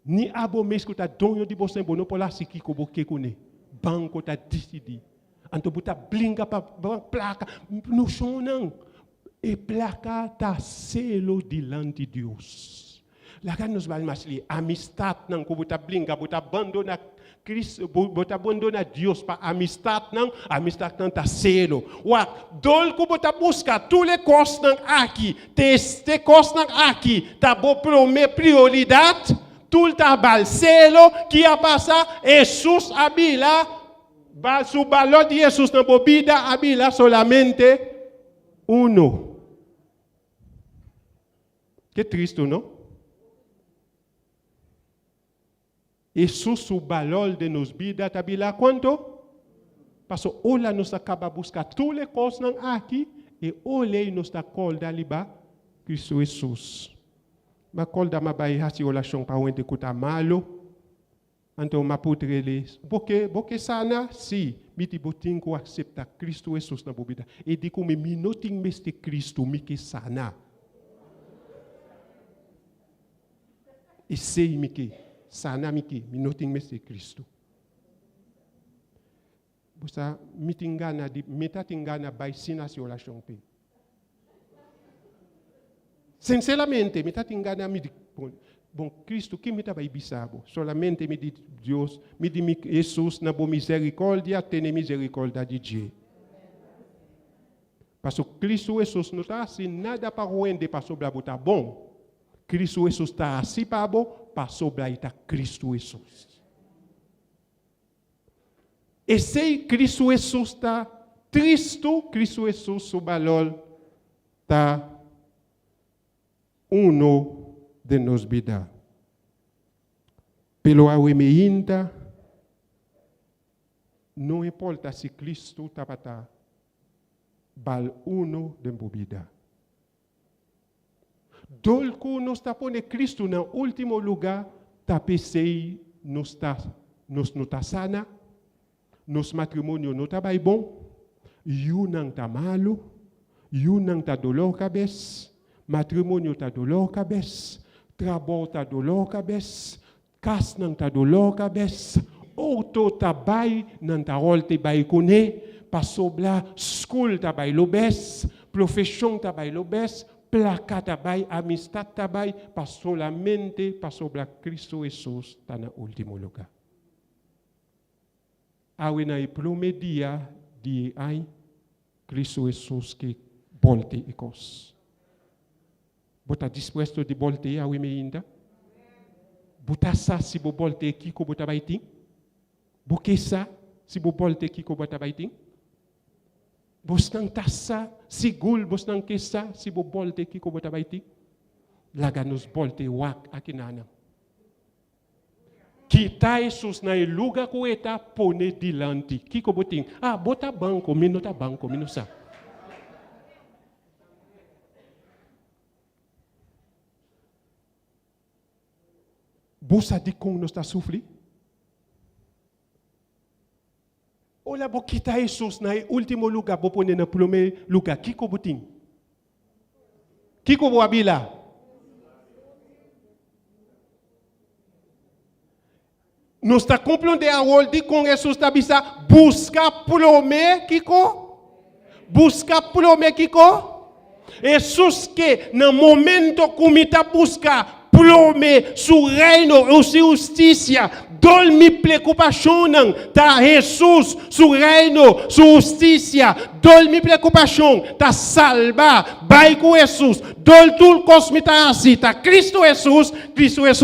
ni abo mesco ta donyo di bosen bono pola siki ko boke kone banco ta decidi anto buta blinga pa placa no sonang e placa ta selo dilanti Deus la kan nos bal masli amistad nang ko buta blinga buta abandona Cristo buta abandona Deus pa amistad nang ta selo wa dol ko buta busca tous les cos nang aqui te cos nang aqui ta bo prioridade tout tabal selo que a passar Jesus abila su balón de Jesus na bobida abila solamente uno. Que triste, não? Jesus su balón de nos vida tabila quanto? Passo ola nos acaba buscar tous les coisas nan aqui e olhei nos da colda liba Cristo Jesus. Ma colda ma bai hasi relation pa wente kuta malo. Então, ma putreles, porque sana, si, miti botin ko accepta Cristo Jesus na bobida. E di ko me minoting meste Cristo, mi ke sana. E sei mi ke, sana mi ke, minoting meste Cristo. Bosa, metatingana by sinasi relation pe. Sinceramente, metatingana mi di bom Cristo que me estava ibisabo solamente me diz Deus me diz Jesus na boa misericórdia tem misericórdia de Deus parce que Cristo Jesus não está assim nada para render para sobre a botar bom Cristo Jesus está assim para bom para sobre a Cristo Jesus e se Cristo Jesus está triste Cristo Jesus o valor está uno de nos vida. Pelo awemeinda, não importa se Cristo está bal uno de vida. Dolco nos está pone Cristo no último lugar, tapecei nos tá sana, nos matrimônio não tá bom, yunang tá malo, yunang tá dolor cabeça, matrimônio tá dolor cabeça, trabalho tá dolor cabeça, casa não tá dolor cabeça, auto tá bai, não tá rolte bai kone, passou lá, school tá bai lobes, profissão tá bai lobes, placa tá bai, amistad tá bai, passou la mente, passou lá Cristo Jesus tá na último lugar. Awe na primeiro dia de ai, Cristo Jesus que volte e cos. Bota disposto de volte a me ainda? Bota sa si bo volte aqui ko bota baiting? Boke sa si bo volte aqui ko bota baiting? Bos nang tassa sigul bos nang kesa si bo volte aqui ko bota baiting? Laga nos volte wak akinana. Kita Jesus na lugar ko eta pone dilanti. Kiko boting? Ah, bota banco, minota banco, minusa. Bosa di kong nos ta sufli? Ola bo kita Jesus na último lugar bo pone na primeiro lugar. Kiko boting? Kiko bo abila? Nós está cumprindo a ordem com Jesus está bisa busca prome Kiko, busca prome Kiko. Jesus que no momento como está busca prome su reino ou sua justiça, dorme preocupação não, tá Jesus su reino, sua justiça, dorme preocupação, tá salva, vai com Jesus. Dol tul cosmita assim, tá Cristo Jesus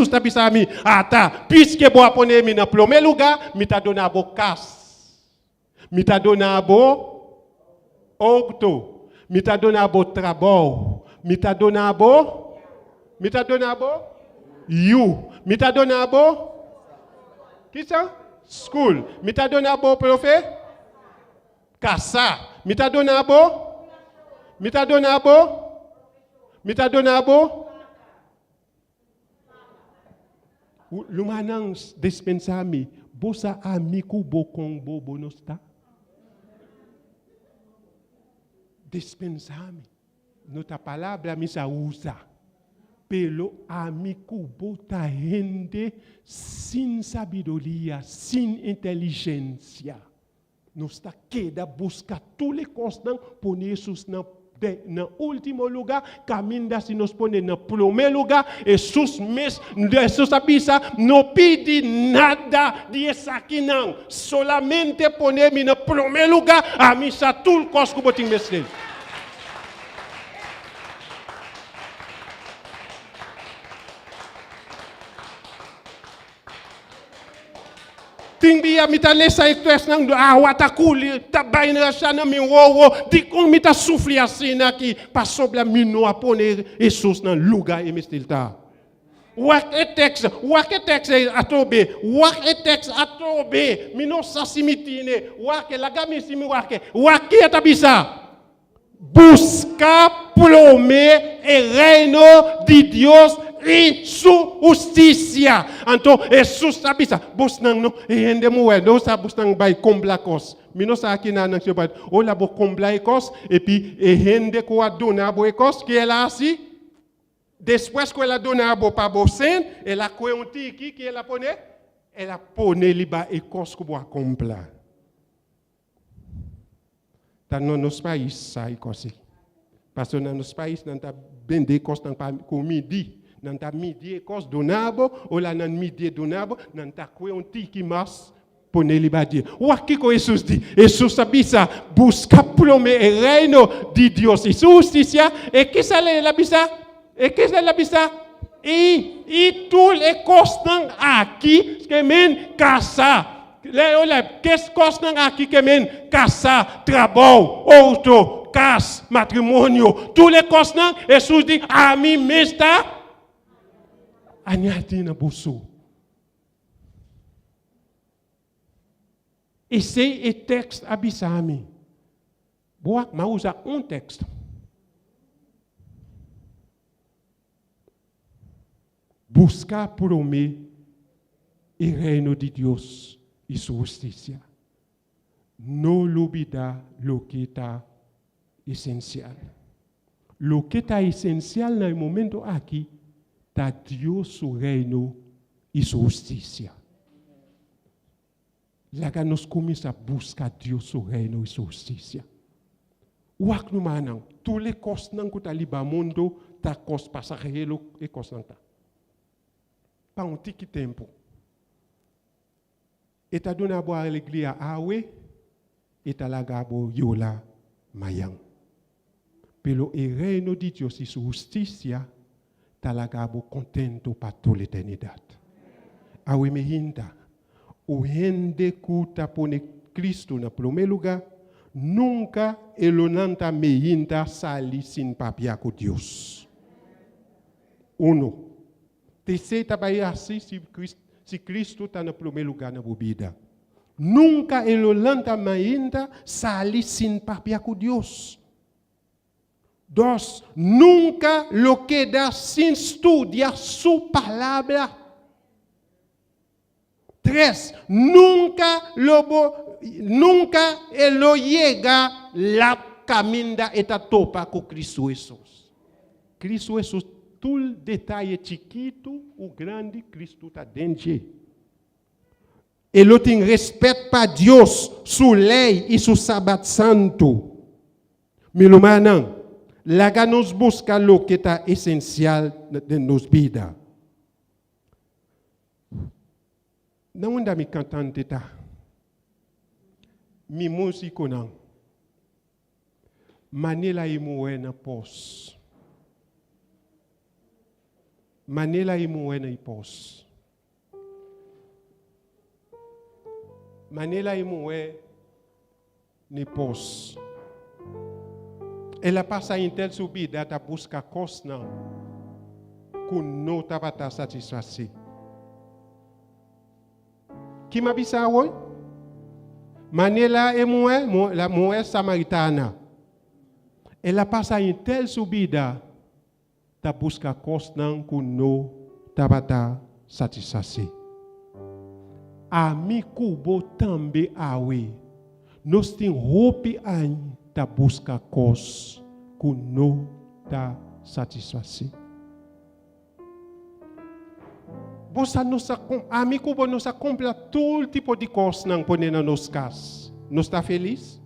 tá bisa mi. Ah tá, puisque boa poner mi na primeiro lugar, mi tá dona bo cas. Mi tá dona bo auto. Mi tá dona bo trabalho. Mi tá dona bo you. Mi tá dona bo que ça? School. Mi tá dona bo profe? Casa. Mi tá dona bo Mita donabo? Mita donabo? Lumanang dispensami, bosa amiku bokongbo bonosta. Dispensami. Nota palavra misa usa. Pelo amiku bota gente sin sabedoria, sin inteligência. Nós está queda buscar todas as coisas por Jesus no último lugar, caminha se nos põe no primeiro lugar, Jesus avisa, não pede nada de aqui não, solamente põe-me no primeiro lugar, a missa tudo coisa que eu tenho mestre. Tingbia mita lesa ektes nang awata kuli tabay na siya na miwowo di kung mita sufli asin aqui pasobla mino apone Jesus nang lugar emistilta. Wak etex atobe, mino sasimitine, wak lagami simi wak etabisa. Busca prome el reino de Dios e su justicia. Então, Jesus sabe isso. Busnang no, ende moe, não sabe busnang by komblakos. Mino sa aqui na nang siya ola bo komblakos, e pi ende ko adona bo ekos que ela assim. Depois que ela dona bo pa bo sen, ela ko un tiki que ela pone liba ekos ko bo kompla. Tá no nos países sai cosi. Passou nos países não tá vender costa com midi. Não tá midi costa donabo ou lá não midi donabo, não tá com um tiki mas pone ele badia. O aqui com Jesus diz, Jesus sabia busca prome o reino de Deus e justiça e que sale la bisa? E que sale la bisa? E tudo é costam aqui que men casa. Olha, que costas aqui que men casa, trabalho, auto, casa, matrimônio, tudo é costas. Jesus diz, a mim mesmo anhadina busu. Esse é texto abissami. Boa, mas usa um texto. Buscar por mim o reino de Deus e sua justiça. Não olvidar o que está essencial. O que está essencial no momento aqui está Deus, seu reino e sua justiça. Lá que nós começamos a buscar Deus, seu reino e sua justiça. O que não manang, tudo le coisas não que está ali no mundo, está coisas passageiras e coisas não está. Para um tique tempo. Eta dona bo alegria awe, eta lagabo yola mayang. Pelo o reino de Deus e sua justiça, talagabo contento para toda a eternidade. Awe me hinda, o rende kuta pone Cristo na primeiro lugar, nunca elonanta me hinda sali sin papia com Deus. Uno. Terceiro trabalho assim se Cristo está no primeiro lugar na vida. Nunca ele lanta ainda sali sin papia com Deus. Dos, nunca lo queda sin estudiar su palavra. Tres, nunca ele llega la caminda eta topa com Cristo Jesus. Cristo Jesus todo detalhe chiquito, o grande Cristo está dentro. Ele tem respeito para Deus, sua lei e seu sábado santo. Meu irmão, lá nos busca o que está essencial de nossa vida. Não anda me cantando, tá? Mi músico não. Manila e moena pós. Manila e moena e pós. Manila e moena e pós. Ela passa inteira subida a buscar coisas não. Que não estava satisfeito. Que me avisa hoje? Manila e moena, la moeda samaritana. ela passa em tel subida, ta busca cosnan que não tabata satisfazer. A mi cubo também awe. Nós temos hope aí ta busca cos que não ta satisfazer. Bossa nossa ami cubo nossa compra todo tipo de coisa não põe na nos cas. Nós está feliz?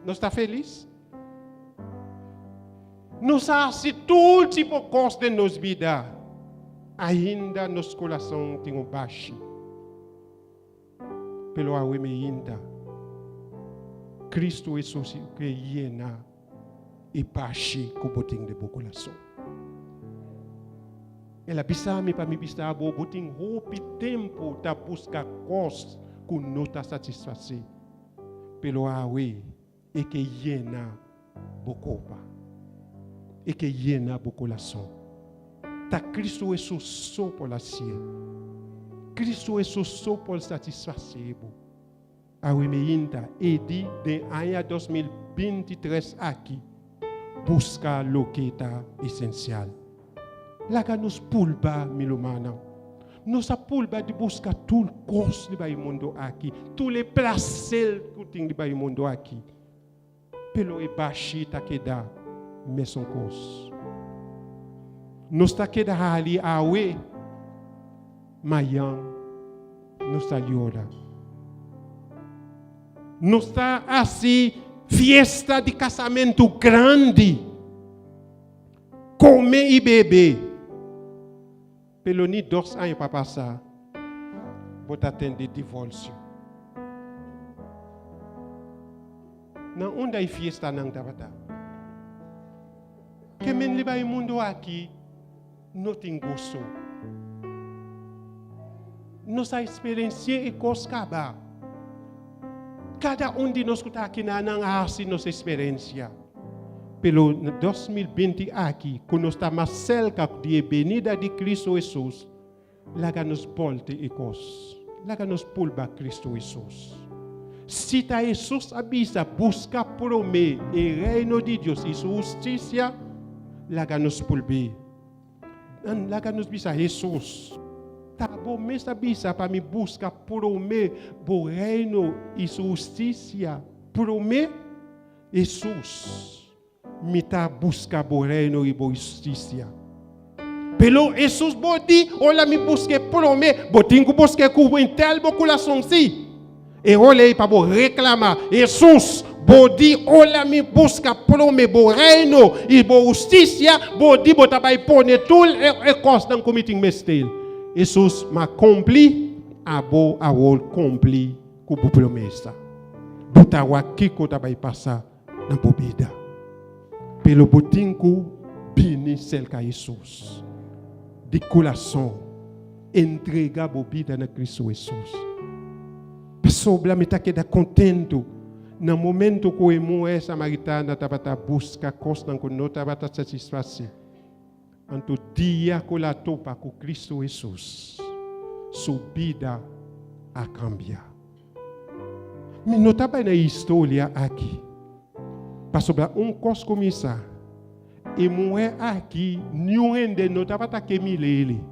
Nós está feliz? Nós fazemos todo tipo de coisa de nos vida. Ainda nos coração tem um baixo. Pelo awe me ainda. Cristo é só que llena e baixo com o botinho de coração. Ela bisa-me para me bisa bo botinho hope tempo da busca coisa que não está satisfazer. Pelo awe e que llena bocopa. E que llena o coração. Ta Cristo Jesus só por assim. Cristo Jesus só por satisfazer. A emenda e de ano 2023 aqui busca o que está essencial. Laga nos pulba milumana. Nossa pulba de buscar tudo coisa de bairro mundo aqui, tous les placer que tem de bairro mundo aqui. Pelo e baixita que dá meson cos. Nos ta queda ali awe mayan nos ta llora. Nos ta assim fiesta de casamento grande. Comer e beber. Pelo ni 2 anos para passar. Bota atender divórcio. Não onde é fiesta não tabata. Que men liba o mundo aqui não tem gosto. Nossa experiência é coscaba. Cada de nós que está aqui na nossa experiência. Pelo 2020 aqui, quando nós estamos cerca de venida de Cristo Jesus, laga nos volte e cos. Laga nos pulba Cristo Jesus. Se ta Jesus avisa, busca por mim o reino de Deus e sua justiça, laga nos pulbe. Laga nos bisa Jesus. Tá bom, mas avisa para me buscar por mim o reino e sua justiça. Por mim, Jesus. Me tá busca o reino e a justiça. Pelo Jesus bodi, olha me busque por mim, botinho busque com intel população sim. E olhei para reclamar, Jesus bodi, olha me busca por mim o reino e a justiça, bodi bota vai pôr tudo e costa não committing mistake. Jesus ma cumpri, abo a wol cumpri com a promessa. Bota o aqui que vai passar na vida. Pelo botinho bini cerca Jesus. De coração, entregar a vida na Cristo Jesus. Pessoa me está queda contento. No momento que a mulher samaritana estava buscar coisa que não estava satisfazer. Então, dia que ela topa com Cristo Jesus, sua vida a cambiar. Mas não estava na história aqui. Para sobrar coisa como essa. E mulher aqui, nenhum de não estava a queimar.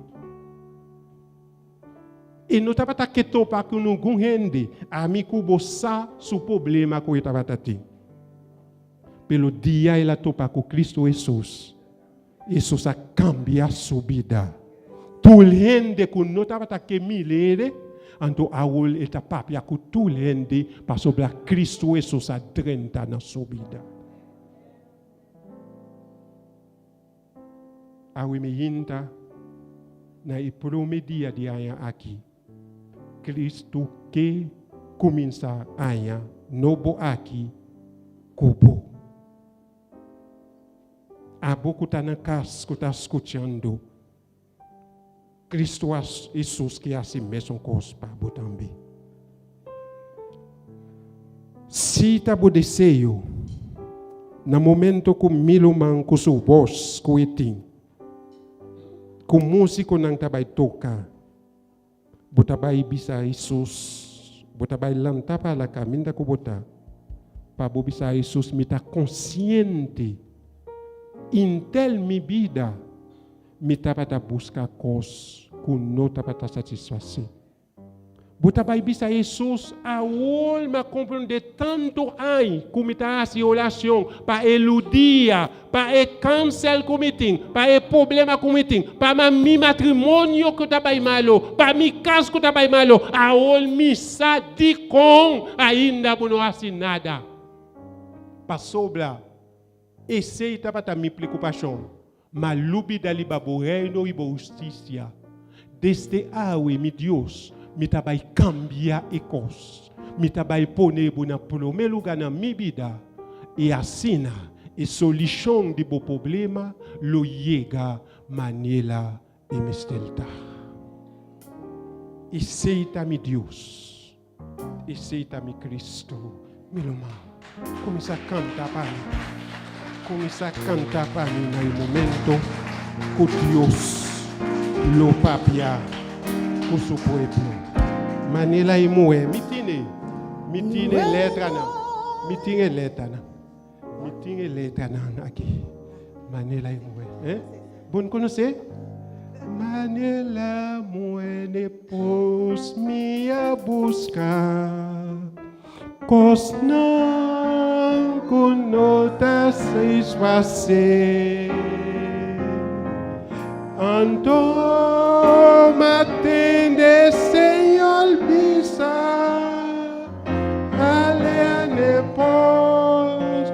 E não estava a topa com nenhum rende. A mim cubosa o problema que eu estava tendo. Pelo dia ela topa com Cristo Jesus. Jesus a cambiar sua vida. Todo rende que não estava a queimar. Então a ol está papia com todo rende para sobrar Cristo Jesus a drenta na sua vida. Awe me hinta na primeiro dia de aia aqui. Cristo que começa aia novo aqui cubo. A boca está na casa que está escutando. Cristo Jesus que é assim mesmo coisa para você também. Se está o desejo, no momento que miluman com sua voz que tem, com músico não vai tocar, você vai bisa Jesus, você vai lantar para a caminha que você, para bobisa Jesus me tá consciente intel mi vida me tá para buscar cos com nota para satisfazer. Buta bai bisa Jesus a ma compreender tanto ai como tá essa relação para eludir, para cancel committing, para problema committing, para mi matrimônio que tá bai malo, para mi caso que tá bai malo, a mi sa di com ainda não assim nada. Passobla, esse tá para mi preocupação, mas lubi dali babo reino e bo justiça. Desde awe mi Deus mi tabay cambia ekos. Mi tabay pone na prome lugar na mi vida. E assina e solução de bo problema lo llega manela e mistelta. E seita mi Deus. E seita mi Cristo. Mi loma. Começa a cantar para mim. Começa a cantar para mim no momento que Deus lo papia com seu povo. Manila e moe, mitine letra na, mitine letra na aqui. Manila e moe, Bom conhecer? Manila moe depois me a buscar, cos não conota se esvazer. Anto matende Senhor bisa ale pos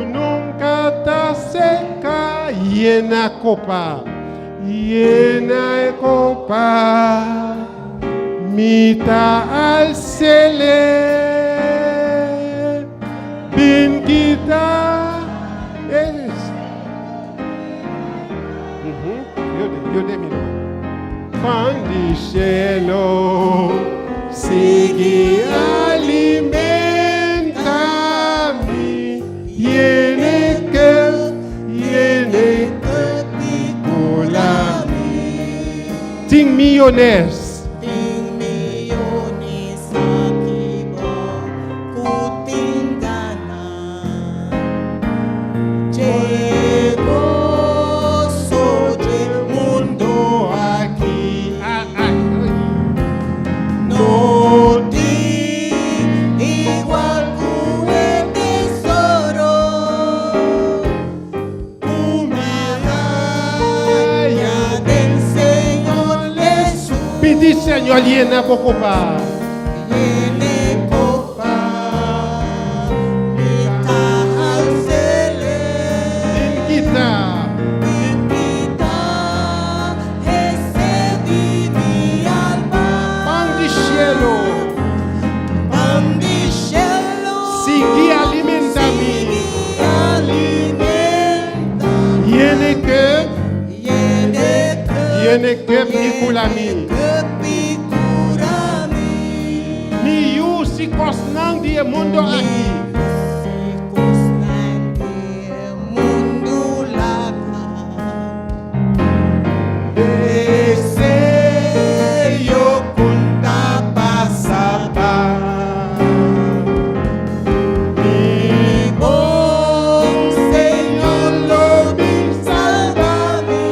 nunca ta seca llena copa mita al cele bin kita Yo de mi pan di cielo sigue alimentami viene que piccolami ting millones Señor llena poco pa. Llene copa. Mita al cele. Inquita. Ese mi alma. Pan di cielo. Sigue alimentami. Llene que piculami. Si cosnan di mundo aqui. Desejo conta passaba. Mi bom Senhor lo bin salva-me.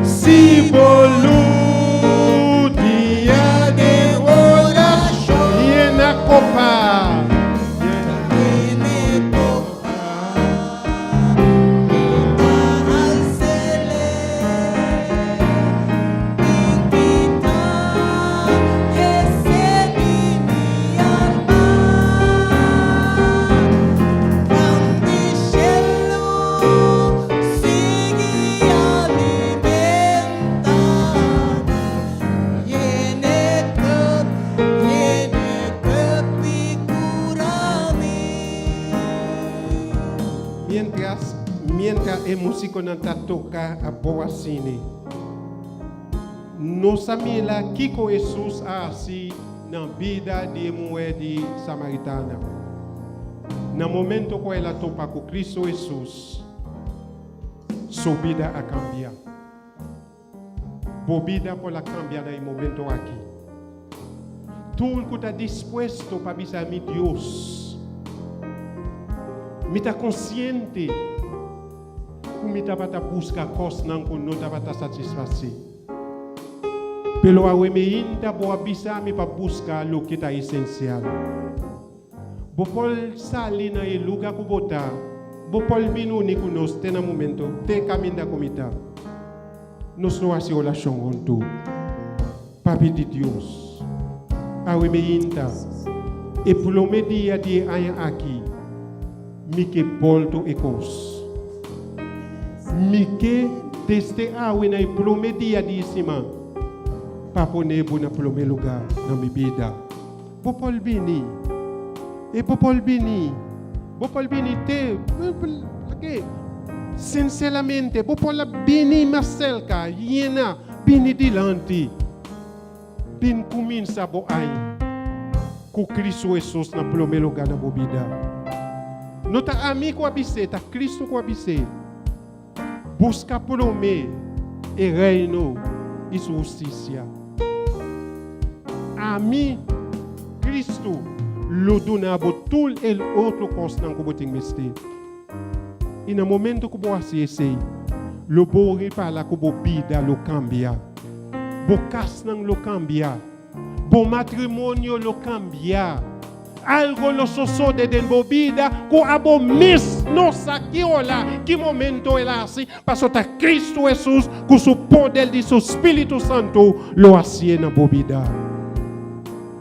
Si volu copa viene copa al cele invita ese mi alma pan di cielo sigue alimenta viene mientras el músico no toca a boa cine, nos amila Kiko Jesus assim na vida de mulher de samaritana. No momento que ela topa com Cristo Jesus, sua vida a cambiar. Boa vida pode cambiar no momento aqui. Tudo que está disposto para bisar mi Deus, Mita consciente que mita para buscar coisas não que não tá para satisfazer. Pelo awe me inta boa bisa mi para buscar o que está essencial. Bopol sali na lugar que botar. Bopol binu ni que nós tem no momento te caminha comita. Nós não há relação com tu. Papi de Deus. Awe me inta. E pelo media de aia aqui. Mike bolto ekos. Mike teste awe na promedia di cima. Papone bu na primeiro lugar na minha vida. Bopol bini. E bopol bini. Bopol bini te. Sinceramente, bopol bini maselka. Yena bini dilante. Bin comienza bo ai. Com Cristo Jesus na primeiro lugar na minha vida. Não está amigo abissé, está Cristo com abissé. Busca por mim e reino e justiça. A mim, Cristo, lo donava todo o outro coisa que eu tenho mestre. E no momento que eu faço isso, lo bori para que eu vida lo cambia. Bo casnang lo cambia. Bo matrimônio lo cambia. Algo lo sucede en mi vida que abo mis no saquiola que momento él hace pasó a Cristo Jesús con su poder de su Espíritu Santo lo hacía en mi vida.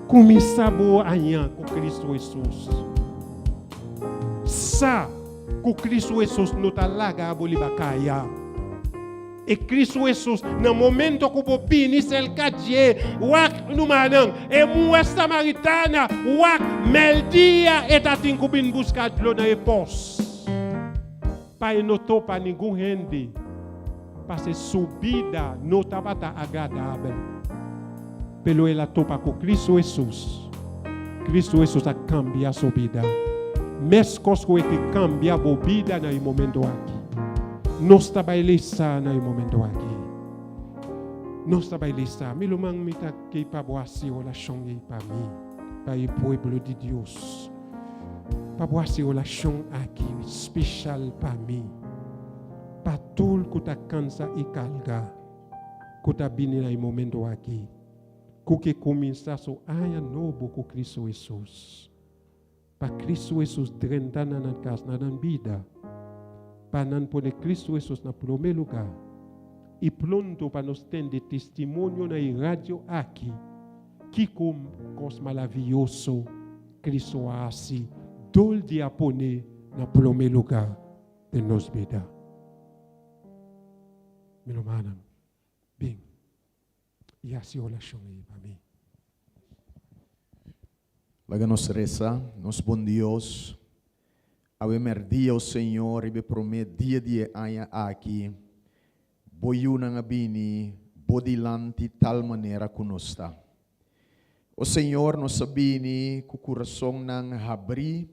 Começamos amanhã com Cristo Jesus. Sa com Cristo Jesus não está larga a bolibacaya. E Cristo Jesus, no momento que o pini sel kadje, wak numanang, e mua samaritana, wak meldia et atin kubin buscar lo na epos. Pai não topa nenhum rende, para subida não estava agradável. Pelo ela topa com Cristo Jesus. Cristo Jesus a cambia sua vida. Mes coisas que cambia a vida no momento aqui. Nós trabalhamos no momento aqui. Nós trabalhamos. Meu irmão, me está aqui para boa relação para mim, para o povo de Deus. Para boa relação aqui, especial para mim. Para tudo que está cansa e carga, que está vindo no momento aqui. Que começa a ser novo com Cristo Jesus. Para Cristo Jesus, 30 anos na casa, na vida. Para não pôr Cristo Jesus na primeiro lugar. E pronto para nós ter testemunho na rádio aqui. Que como coisa maravilhoso Cristo assim. Todo dia pôr na primeiro lugar de nossa vida. Meu irmão, bem. E assim oração aí para mim. Laga nos reza, nos bom Deus. Ao emerdir o Senhor e promet dia aia aqui, boiu na bini, bodilante tal maneira conosco. O Senhor nos sabini que o coração não abri,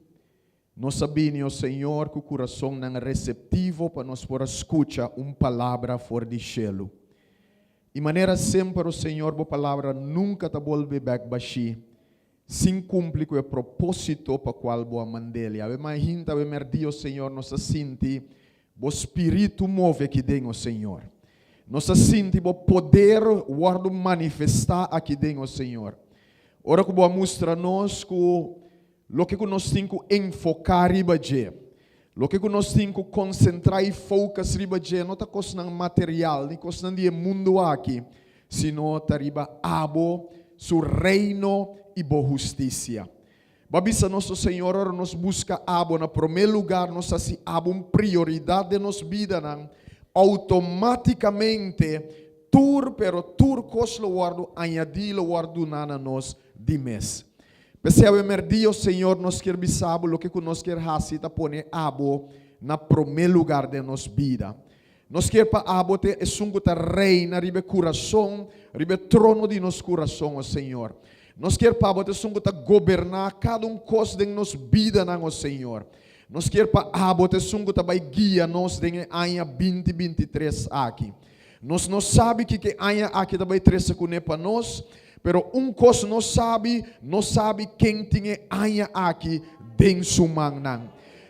nos sabini o Senhor que o coração não receptivo para nós por escutar palavra fora de cielo. E maneira sempre o Senhor a palavra nunca te volve back baixi. Sem cumprir com o propósito para o qual boa mandele. Ave mais hinta, ave merdi o Senhor, nossa sinti, o Espírito move aqui dentro, o Senhor. Nossa sinti, o poder guardo manifestar aqui dentro, o Senhor. Ora que boa mostra nós que o que nós temos que enfocar ribaje, o que nós temos que concentrar e focar ribaje, não está coisa material, nem coisa de mundo aqui, sino está riba abo, su reino e boa justiça. Babisa nosso Senhor, ora nos busca abo na primeiro lugar, nos assim abo prioridade de nos vida, não? Automaticamente, tur coslo guardo, añadilo guardo na nos de mês. Percebe, merdi o Senhor, nos quer bisabo, lo que nos quer fazer, tá pone abo na primeiro lugar de nos vida. Nos quer para abo te esungo ta reina, ribe coração, ribe trono de nos coração, o Senhor. Nós quer para botar sungo ta governar cada coisa de nos vida o Senhor. Nós quer para botar sungo ta vai guia nos de año 2023 aqui. Nós não sabe que año aqui ta vai trece com para nós, pero coisa não sabe quem tem año aqui dentro sua mão.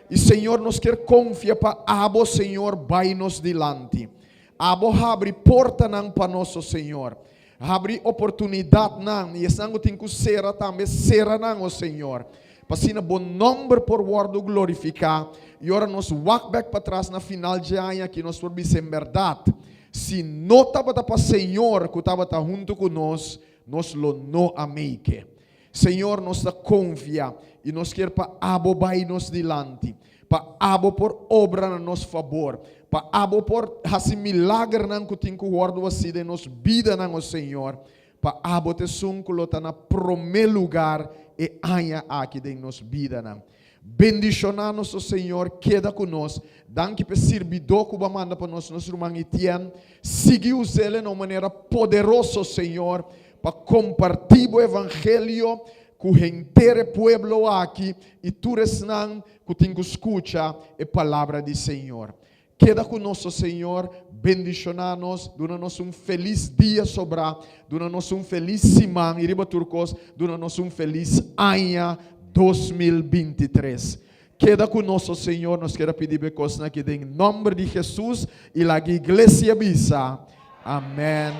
e Senhor nos quer confia para abo, Senhor, vai nos dilante. Abo abre porta não para nosso Senhor. Abre oportunidade não, e esse não tem que ser também, será não, o Senhor. Para sina bom nome por word glorificar, e ora nos walk back para trás na final de ano, que nós formos em verdade. Se nota para o Senhor que estava junto conosco, nós não amamos. Senhor, nós confia e nós quer para abo vai nos dilante, para abo por obra a nosso favor, para abo por fazer milagre não que tem que guardar assim de nos vida não, Senhor, para abo te sunculo tá na primeiro lugar e aia aqui de nos vida não. Bendicionar nosso Senhor, queda conosco. Danke por servidor que vai mandar para nós, nosso irmão Etienne. Seguiu ele de uma maneira poderosa, Senhor, para compartilhar o evangelho com o inteiro pueblo aqui e todos não que tem que escutar a palavra do Senhor. Queda conosco, Senhor, bendicionar-nos, dona-nos feliz dia sobrar, dona-nos feliz semana, e riba turcos, dona-nos feliz ano 2023. Queda conosco, Senhor, nos quero pedir becos aqui em nome de Jesus e a igreja bisa. Amém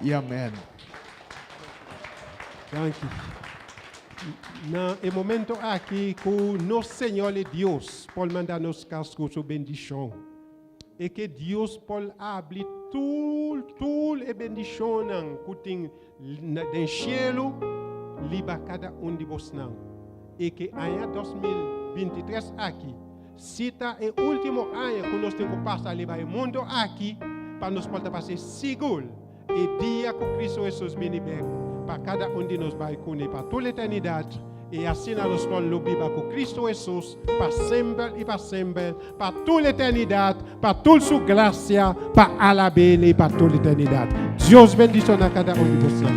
e amém. Danke. No momento aqui que o nosso Senhor e Deus pode mandar nos cascos sua bendição. E que Deus pode abrir tudo a bendição que tem no céu, liba cada de vós não. E que ano 2023 aqui, cita o último ano que nós temos que passar liba o mundo aqui, para nós poder passar seguro. E dia que Cristo Jesus vem para cada de nós vai conhecer para toda a eternidade. E assim nós podemos viver com Cristo Jesus para sempre, para toda a eternidade, para toda sua graça, para a bênção e para toda a eternidade. Deus bendiga a cada de vocês.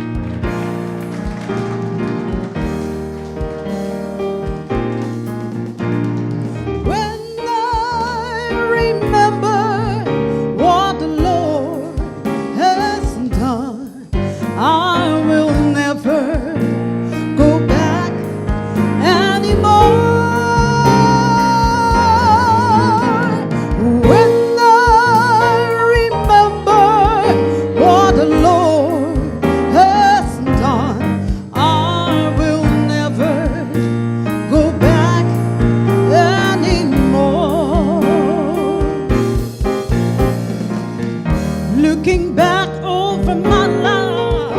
Looking back over my life,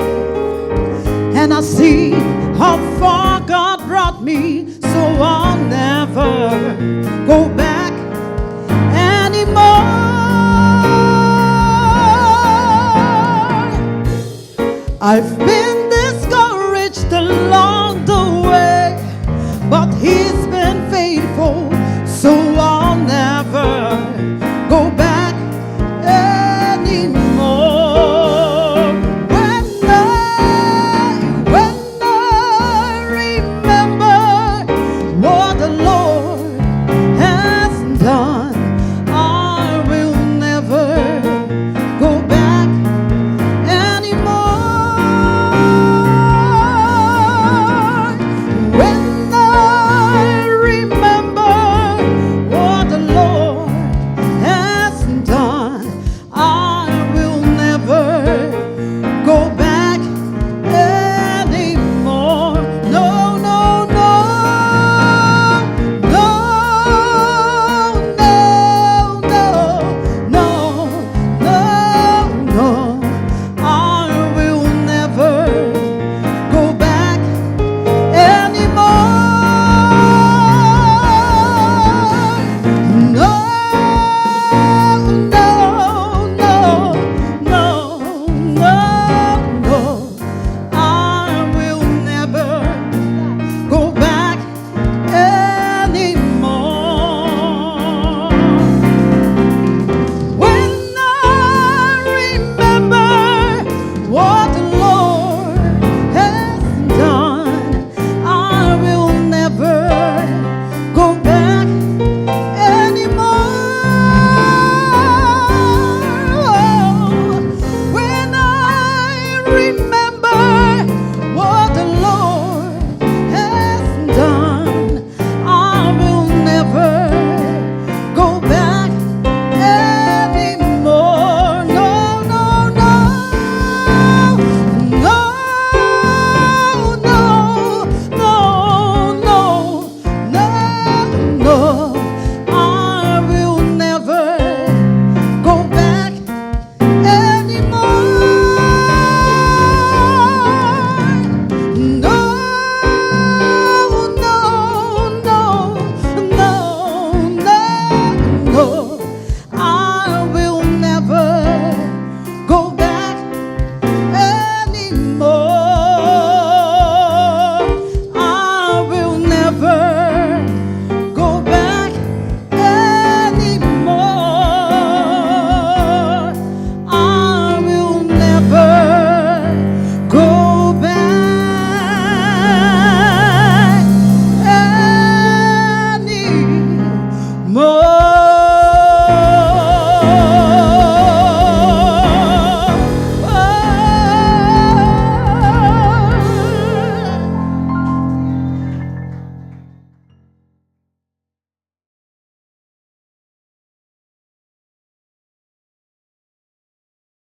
and I see how far God brought me, so I'll never go back anymore. I've been